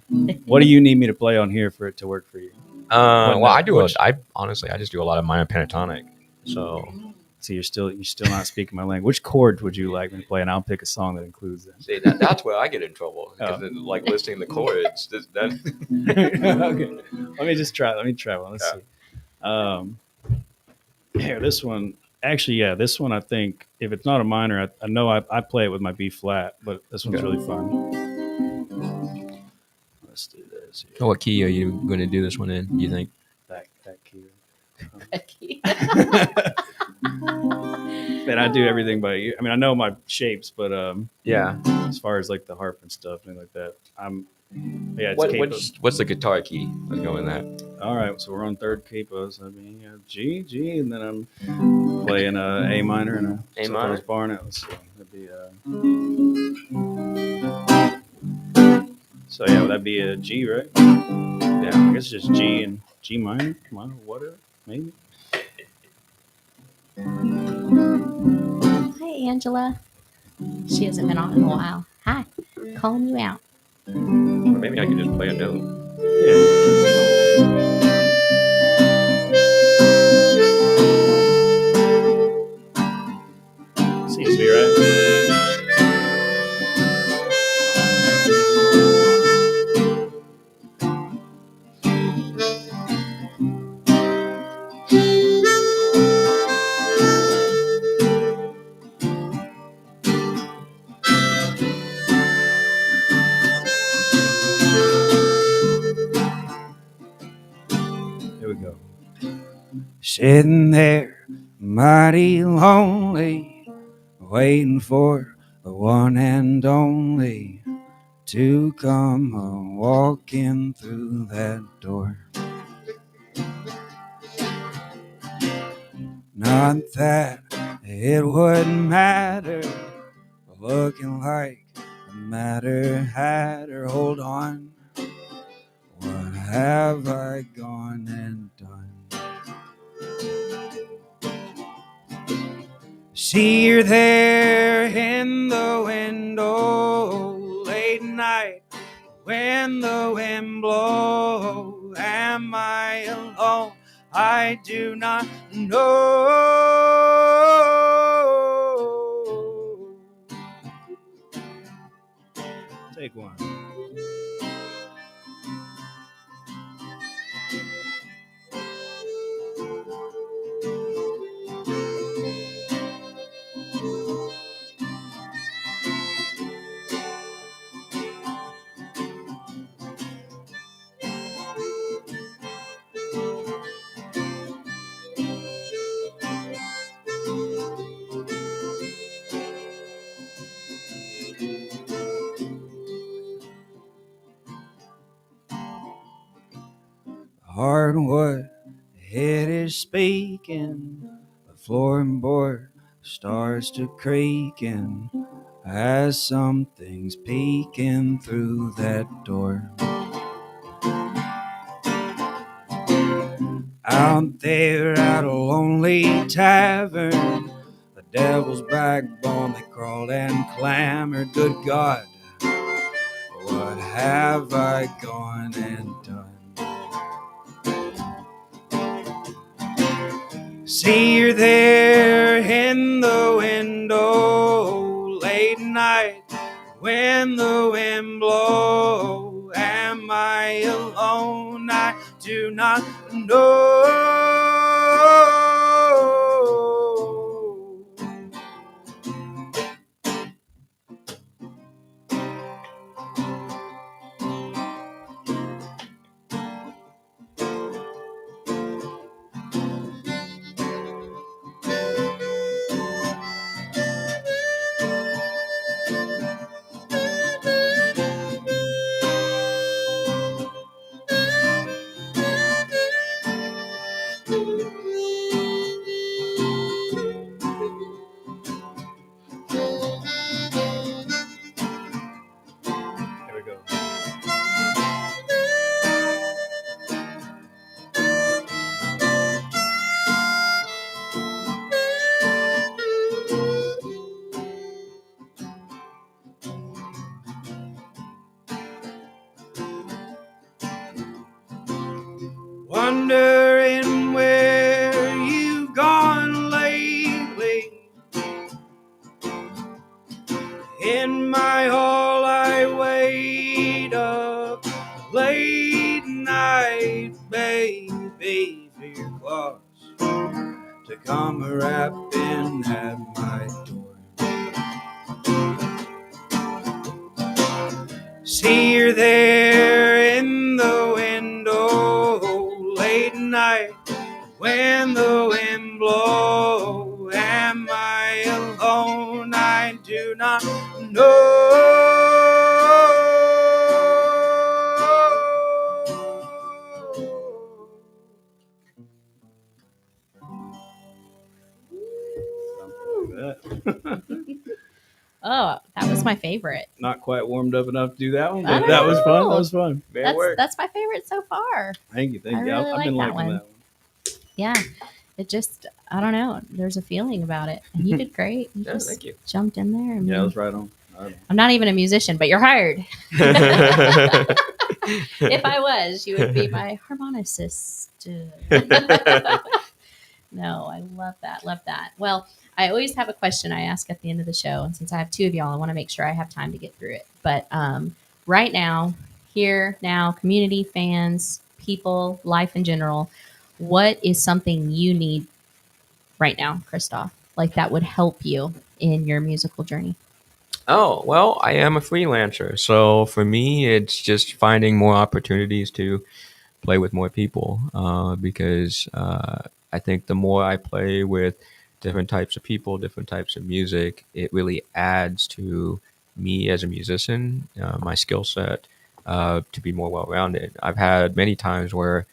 What do you need me to play on here for it to work for you? Well, I honestly just do a lot of minor pentatonic. So you're still not speaking my language. Which chords would you like me to play? And I'll pick a song that includes them. see that's where I get in trouble because like listing the chords. Okay, let me try one. Let's see. Here, this one. Actually, yeah, this one I think if it's not a minor, I know I play it with my B flat, but this one's really fun. Let's do this. Here. What key are you going to do this one in? You think? That key. Becky. Man, I do everything by ear. I mean, I know my shapes, but Yeah. as far as like the harp and stuff, things like that, it's What's the guitar key? Let's go in that. All right, so we're on third capo. So I mean, G, and then I'm playing a A minor and A minor? bar notes. So that'd be so yeah, would that be a G, right? Yeah, I guess just G and G minor, whatever, maybe. Hi, Angela. She hasn't been on in a while. Hi. Calling you out. Or maybe I can just play a note. Seems to be right. Here we go. Sitting there, mighty lonely, waiting for the one and only to come walking through that door. Not that it wouldn't matter, looking like the matter had her. Hold on, what have I gone and done? See her there in the window, late night when the wind blows. Am I alone? I do not know. Take one. Hardwood, head is speaking, the floor and board starts to creaking as something's peeking through that door. Out there at a lonely tavern, the devil's backbone on, they crawled and clamored. Good God, what have I gone and done? See her there in the window late night when the wind blows. Am I alone? I do not know. Here we go. Wondering where you've gone lately. In my hall I wait up late night, baby, for your claws to come rapping at my door. See her there in the window late night when the wind blows. Am I alone? I do not know. Oh, that was my favorite. Not quite warmed up enough to do that one, I but that was fun. know. That was fun. That's my favorite so far. Thank you. I really I've been like that liking one. that one. Yeah, it just, I don't know. There's a feeling about it. And you did great. You just thank you. jumped in there. Yeah, it was right on. I'm not even a musician, but you're hired. If I was, you would be my harmonicist. No, I love that. Love that. Well, I always have a question I ask at the end of the show. And since I have two of y'all, I want to make sure I have time to get through it. But right now, here, now, community, fans, people, life in general, what is something you need right now, Christof, like that would help you in your musical journey? Oh, well, I am a freelancer. So for me, it's just finding more opportunities to play with more people because I think the more I play with different types of people, different types of music, it really adds to me as a musician, my skill set to be more well-rounded. I've had many times where,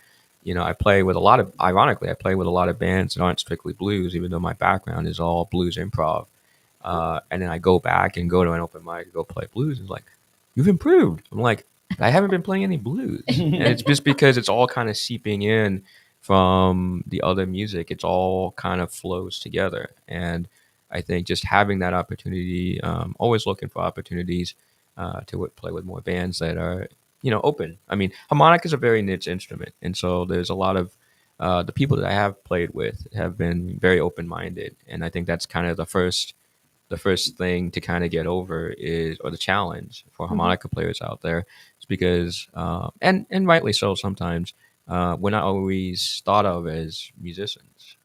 I play with ironically, I play with a lot of bands that aren't strictly blues, even though my background is all blues improv. And then I go back and go to an open mic and go play blues. And it's like, you've improved. I'm like, I haven't been playing any blues. And it's just because it's all kind of seeping in from the other music. It's all kind of flows together. And I think just having that opportunity, always looking for opportunities to play with more bands that are, open. I mean, harmonica is a very niche instrument. And so there's a lot of the people that I have played with have been very open-minded. And I think that's kind of the first thing to kind of get over or the challenge for harmonica players out there is because, and rightly so sometimes, we're not always thought of as musicians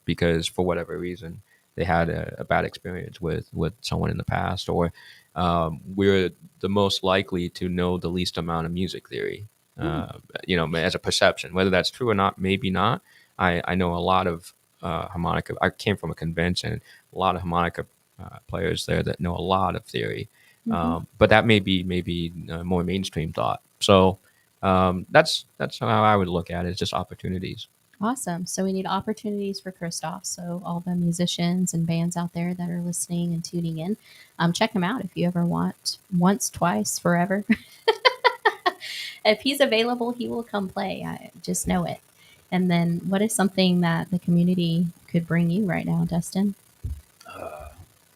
because for whatever reason they had a bad experience with someone in the past, or we're the most likely to know the least amount of music theory, as a perception. Whether that's true or not, maybe not. I know a lot of harmonica. I came from a convention, a lot of harmonica players there that know a lot of theory, but that may be more mainstream thought. So that's how I would look at it. It's just opportunities. Awesome. So we need opportunities for Christof. So all the musicians and bands out there that are listening and tuning in, check him out if you ever want. Once, twice, forever. If he's available, he will come play. I just know it. And then what is something that the community could bring you right now, Dustin?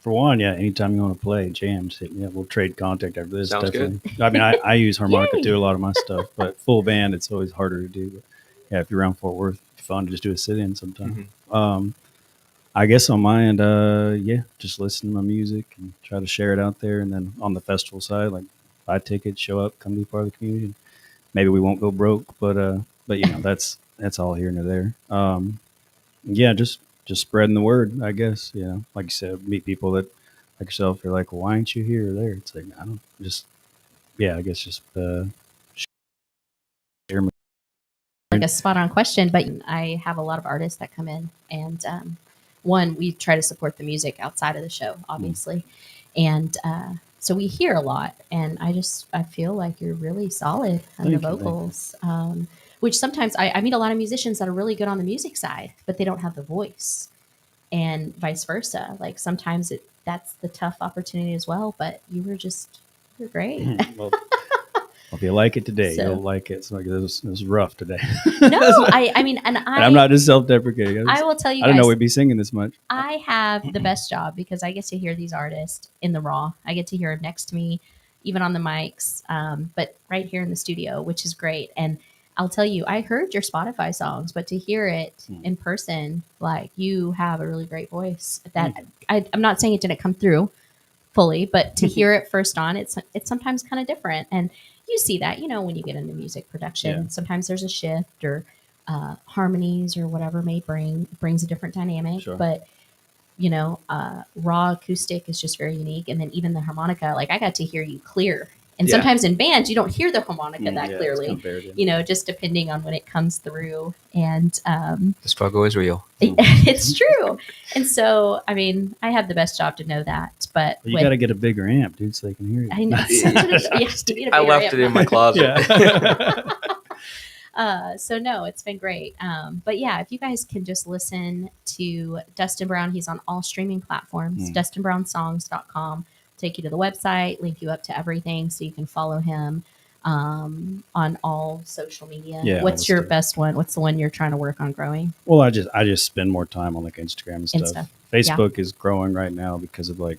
For one, yeah, anytime you want to play jams, hit me up. We'll trade contact after this. Sounds good. I mean, I use harmonica Yay. too, a lot of my stuff, but full band, it's always harder to do. But yeah, if you're around Fort Worth, it'd be fun to just do a sit-in sometime. I guess on my end, yeah, just listen to my music and try to share it out there. And then on the festival side, like buy tickets, show up, come be part of the community. Maybe we won't go broke, but you know, that's all here and there. Yeah, just spreading the word, I guess. You know, like you said, meet people that like yourself. You're like, well, why aren't you here or there? It's like, I don't just, yeah, I guess just share my Like a spot on question, but I have a lot of artists that come in, and one, we try to support the music outside of the show, obviously, and so we hear a lot, and I feel like you're really solid on the vocals. Which sometimes I meet a lot of musicians that are really good on the music side, but they don't have the voice, and vice versa. Like sometimes that's the tough opportunity as well. But you're great. Well, if you like it today, So- you'll like it. It's like it was rough today. No, I mean, and I'm not just self-deprecating. I will tell you I didn't know guys- we'd be singing this much. I have the best job because I get to hear these artists in the raw. I get to hear them next to me, even on the mics, but right here in the studio, which is great. And I'll tell you, I heard your Spotify songs, but to hear it in person, like you have a really great voice. That I'm not saying it didn't come through fully, but to hear it first on, it's sometimes kind of different. And you see that, you know, when you get into music production, sometimes there's a shift or harmonies or whatever brings a different dynamic. Sure. But you know, raw acoustic is just very unique. And then even the harmonica, like I got to hear you clear. And sometimes in bands, you don't hear the harmonica that it's clearly, compared, yeah. you know, just depending on when it comes through. And The struggle is real. it's true. And so, I mean, I have the best job to know that. But You got to get a bigger amp, dude, so they can hear you. I know. Yes, you need a I bigger left amp. it in my closet. So no, it's been great. But yeah, if you guys can just listen to Dustin Brown, he's on all streaming platforms, dustinbrownsongs.com. Take you to the website, link you up to everything so you can follow him on all social media. Yeah, What's your almost best one? What's the one you're trying to work on growing? Well, I just spend more time on like Instagram and stuff. Insta. Facebook is growing right now because of like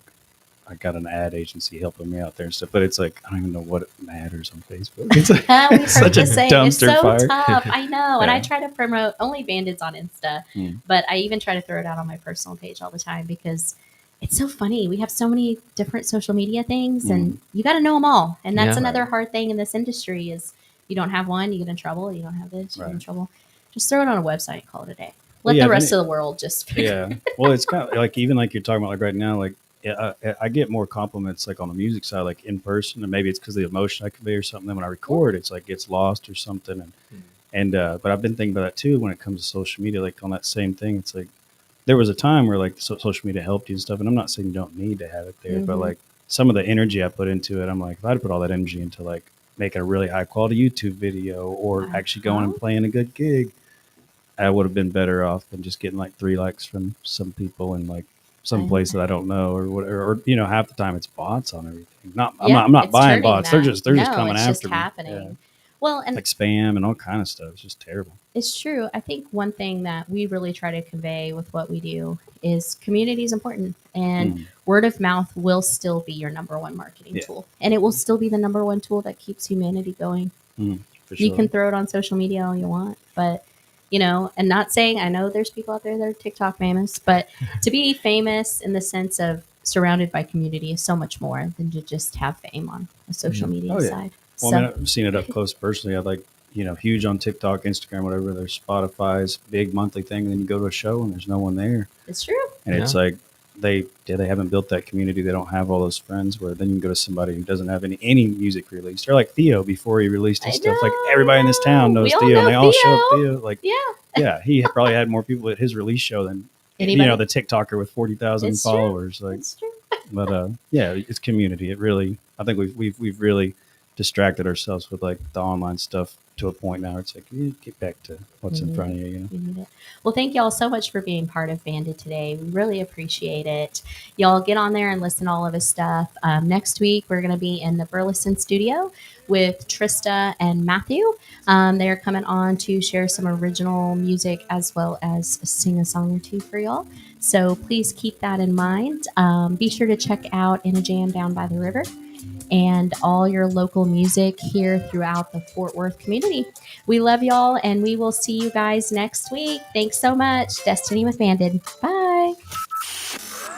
I got an ad agency helping me out there and stuff. But it's like I don't even know what matters on Facebook. It's like, We've heard such a the same. It's dumpster so fire. tough. I know. And I Yeah. try to promote only Bandeds on Insta, but I even try to throw it out on my personal page all the time because it's so funny. We have so many different social media things and you got to know them all. And that's Yeah. another hard thing in this industry is you don't have one, you get in trouble. You don't have this, you get in Right. trouble. Just throw it on a website and call it a day. Well, Let yeah, the if rest any- of the world just figure Yeah. Well, it's kind of like even like you're talking about like right now, like I get more compliments like on the music side, like in person, and maybe it's because of the emotion I convey or something. Then when I record, it's like gets lost or something. And but I've been thinking about that too when it comes to social media, like on that same thing. It's like there was a time where like social media helped you and stuff, and I'm not saying you don't need to have it there, but like some of the energy I put into it, I'm like, if I'd put all that energy into like making a really high quality YouTube video or actually going and playing a good gig, I would have been better off than just getting like 3 likes from some people in like some place that I don't know or whatever. Or you know, half the time it's bots on everything. I'm not it's buying turning bots. that. They're just coming it's after just me. happening. Yeah. Well, and Like spam and all kind of stuff. It's just terrible. it's true. I think one thing that we really try to convey with what we do is community is important and word of mouth will still be your number one marketing tool. And it will still be the number one tool that keeps humanity going. For You sure. can throw it on social media all you want, but you know, and not saying I know there's people out there that are TikTok famous, but to be famous in the sense of surrounded by community is so much more than to just have fame on a social media Oh, yeah. side. Well, So- I mean, I've seen it up close personally. I like, you know, huge on TikTok, Instagram, whatever. There's Spotify's big monthly thing. And then you go to a show and there's no one there. It's true. And it's like they haven't built that community. They don't have all those friends where then you can go to somebody who doesn't have any music released. Or like Theo before he released his stuff. Like everybody in this town knows We all Theo. And know they all show up Theo. Theo. Like, Yeah. he had probably had more people at his release show than Anybody? you know, the TikToker with 40,000 It's true. followers. Like, It's true. but yeah, it's community. It really, I think we've really distracted ourselves with like the online stuff to a point now where it's like, get back to what's in front of you, you know? You need it. Well, thank y'all so much for being part of Banded today. We really appreciate it. Y'all get on there and listen to all of his stuff. Next week, we're going to be in the Burleson studio with Trista and Matthew. They're coming on to share some original music as well as sing a song or two for y'all. So please keep that in mind. Be sure to check out In a Jam Down by the River and all your local music here throughout the Fort Worth community. We love y'all, and we will see you guys next week. Thanks so much. Destiny with Banded. Bye.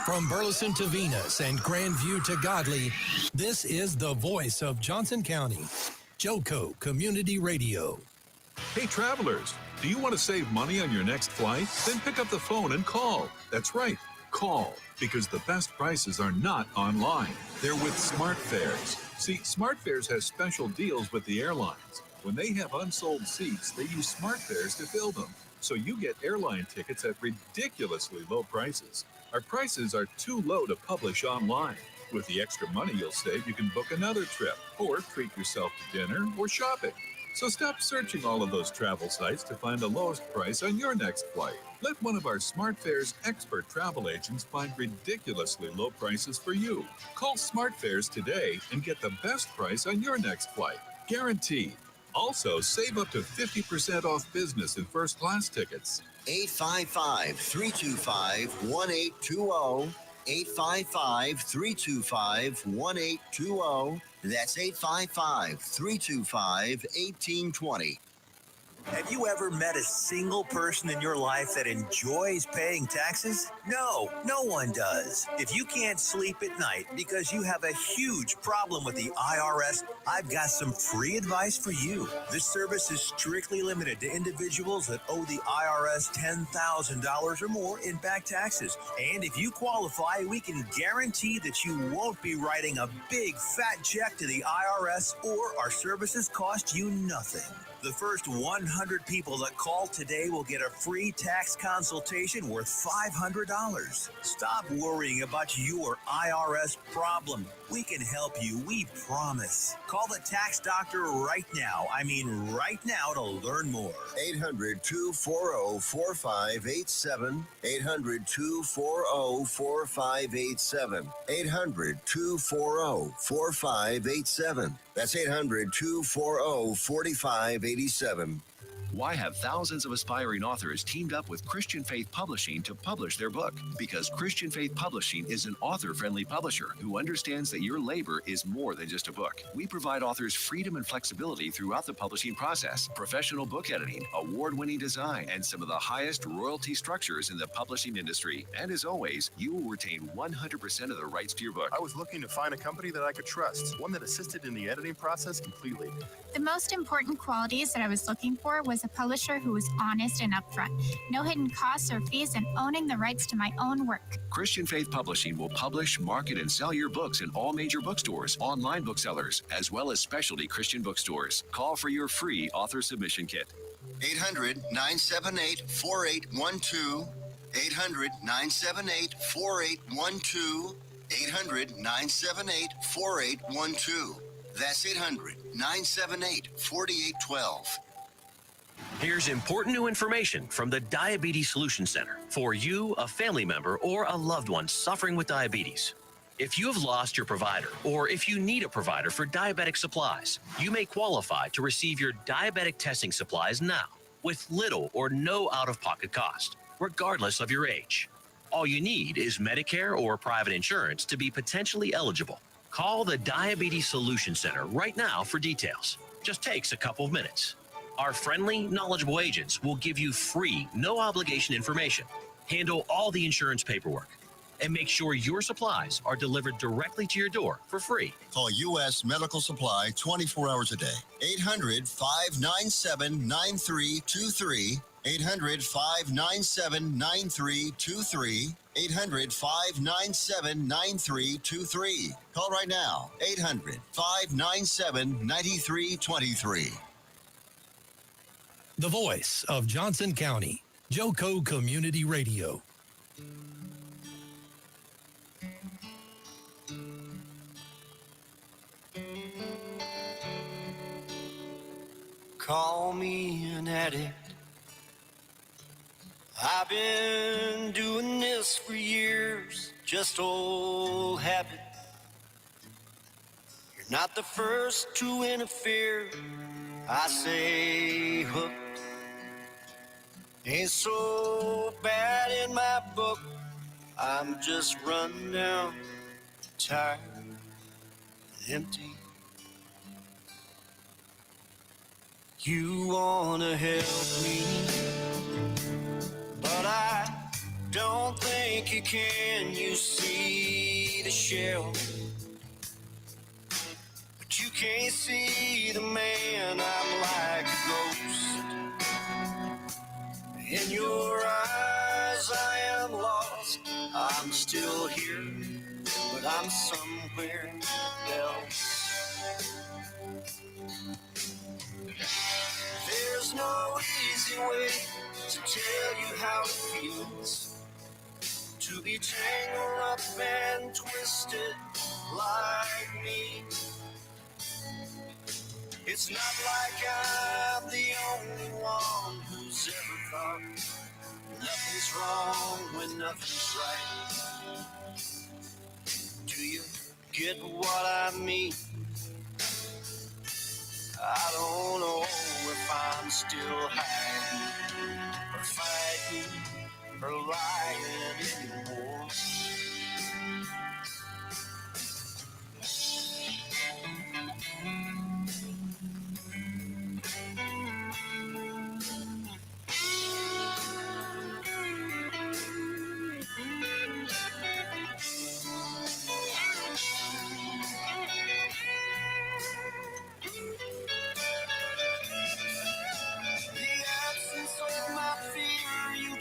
From Burleson to Venus and Grandview to Godley, this is the voice of Johnson County, Joco Community Radio. Hey, travelers, do you want to save money on your next flight? Then pick up the phone and call. That's right, call, because the best prices are not online. They're with SmartFares. See, SmartFares has special deals with the airlines. When they have unsold seats, they use SmartFares to fill them. So you get airline tickets at ridiculously low prices. Our prices are too low to publish online. With the extra money you'll save, you can book another trip or treat yourself to dinner or shopping. So stop searching all of those travel sites to find the lowest price on your next flight. Let one of our SmartFares expert travel agents find ridiculously low prices for you. Call SmartFares today and get the best price on your next flight. Guaranteed. Also, save up to 50% off business and first class tickets. 855-325-1820. 855-325-1820. That's 855-325-1820. Have you ever met a single person in your life that enjoys paying taxes? No, no one does. If you can't sleep at night because you have a huge problem with the IRS, I've got some free advice for you. This service is strictly limited to individuals that owe the IRS $10,000 or more in back taxes. And if you qualify, we can guarantee that you won't be writing a big fat check to the IRS, or our services cost you nothing. The first 100 people that call today will get a free tax consultation worth $500. Stop worrying about your IRS problem. We can help you, we promise. Call the tax doctor right now. I mean right now, to learn more. 800-240-4587. 800-240-4587. 800-240-4587. That's 800-240-4587. Why have thousands of aspiring authors teamed up with Christian Faith Publishing to publish their book? Because Christian Faith Publishing is an author-friendly publisher who understands that your labor is more than just a book. We provide authors freedom and flexibility throughout the publishing process, professional book editing, award-winning design, and some of the highest royalty structures in the publishing industry. And as always, you will retain 100% of the rights to your book. I was looking to find a company that I could trust, one that assisted in the editing process completely. The most important qualities that I was looking for was a publisher who was honest and upfront, no hidden costs or fees, and owning the rights to my own work. Christian Faith Publishing will publish, market, and sell your books in all major bookstores, online booksellers, as well as specialty Christian bookstores. Call for your free author submission kit. 800-978-4812. 800-978-4812. 800-978-4812. That's 800-978-4812. Here's important new information from the Diabetes Solution Center for you, a family member, or a loved one suffering with diabetes. If you have lost your provider, or if you need a provider for diabetic supplies, you may qualify to receive your diabetic testing supplies now with little or no out-of-pocket cost, regardless of your age. All you need is Medicare or private insurance to be potentially eligible. Call the Diabetes Solution Center right now for details. Just takes a couple of minutes. Our friendly, knowledgeable agents will give you free, no-obligation information, handle all the insurance paperwork, and make sure your supplies are delivered directly to your door for free. Call U.S. Medical Supply 24 hours a day. 800-597-9323. 800-597-9323. 800-597-9323. Call right now. 800-597-9323. The voice of Johnson County, Joco Community Radio. Call me an addict. I've been doing this for years, just old habit. You're not the first to interfere. I say hooked ain't so bad in my book. I'm just run down, tired, empty. You wanna help me, but I don't think you can. You see the shell, but you can't see the man. I'm like a ghost. In your eyes I am lost. I'm still here, but I'm somewhere else. There's no easy way to tell you how it feels to be tangled up and twisted like me. It's not like I'm the only one who's ever thought nothing's wrong when nothing's right. Do you get what I mean? I don't know if I'm still hiding or fighting or lying anymore.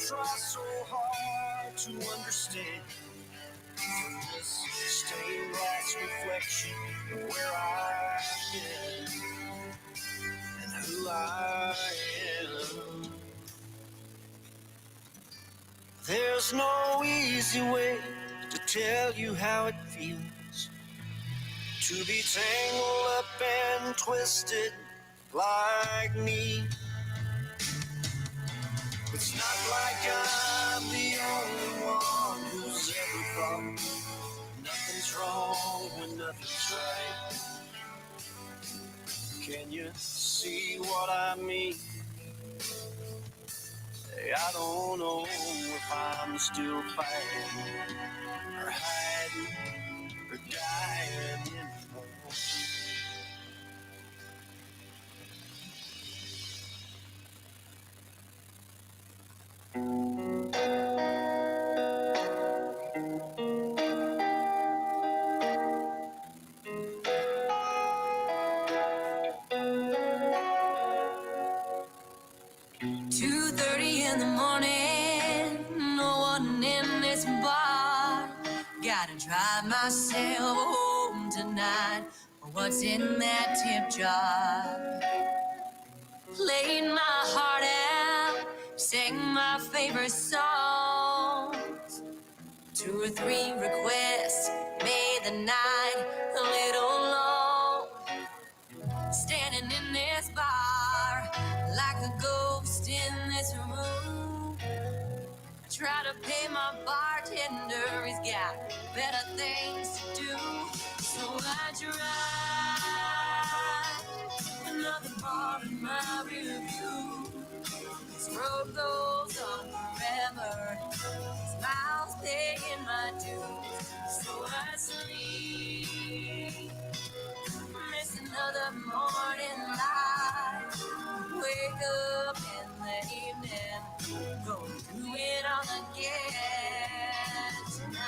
Try so hard to understand this stained glass reflection of where I've been and who I am. There's no easy way to tell you how it feels to be tangled up and twisted like me. It's not like I'm the only one who's ever thought nothing's wrong when nothing's right. Can you see what I mean? Hey, I don't know if I'm still fighting or hiding or dying anymore. 2:30 in the morning, no one in this bar. Gotta drive myself home tonight. What's in that tip jar? Played my heart out, sang my favorite songs. 2 or 3 requests made the night a little long. Standing in this bar like a ghost in this room. I try to pay my bartender, he's got better things to do. So I try another bar in my review. This road goes on forever, smiles paying my dues. So I sleep, miss another morning light. Wake up in the evening, go do it all again tonight.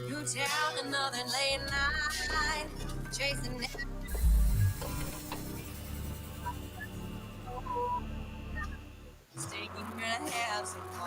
New town, another late night, chasing it. Staying here to have some fun.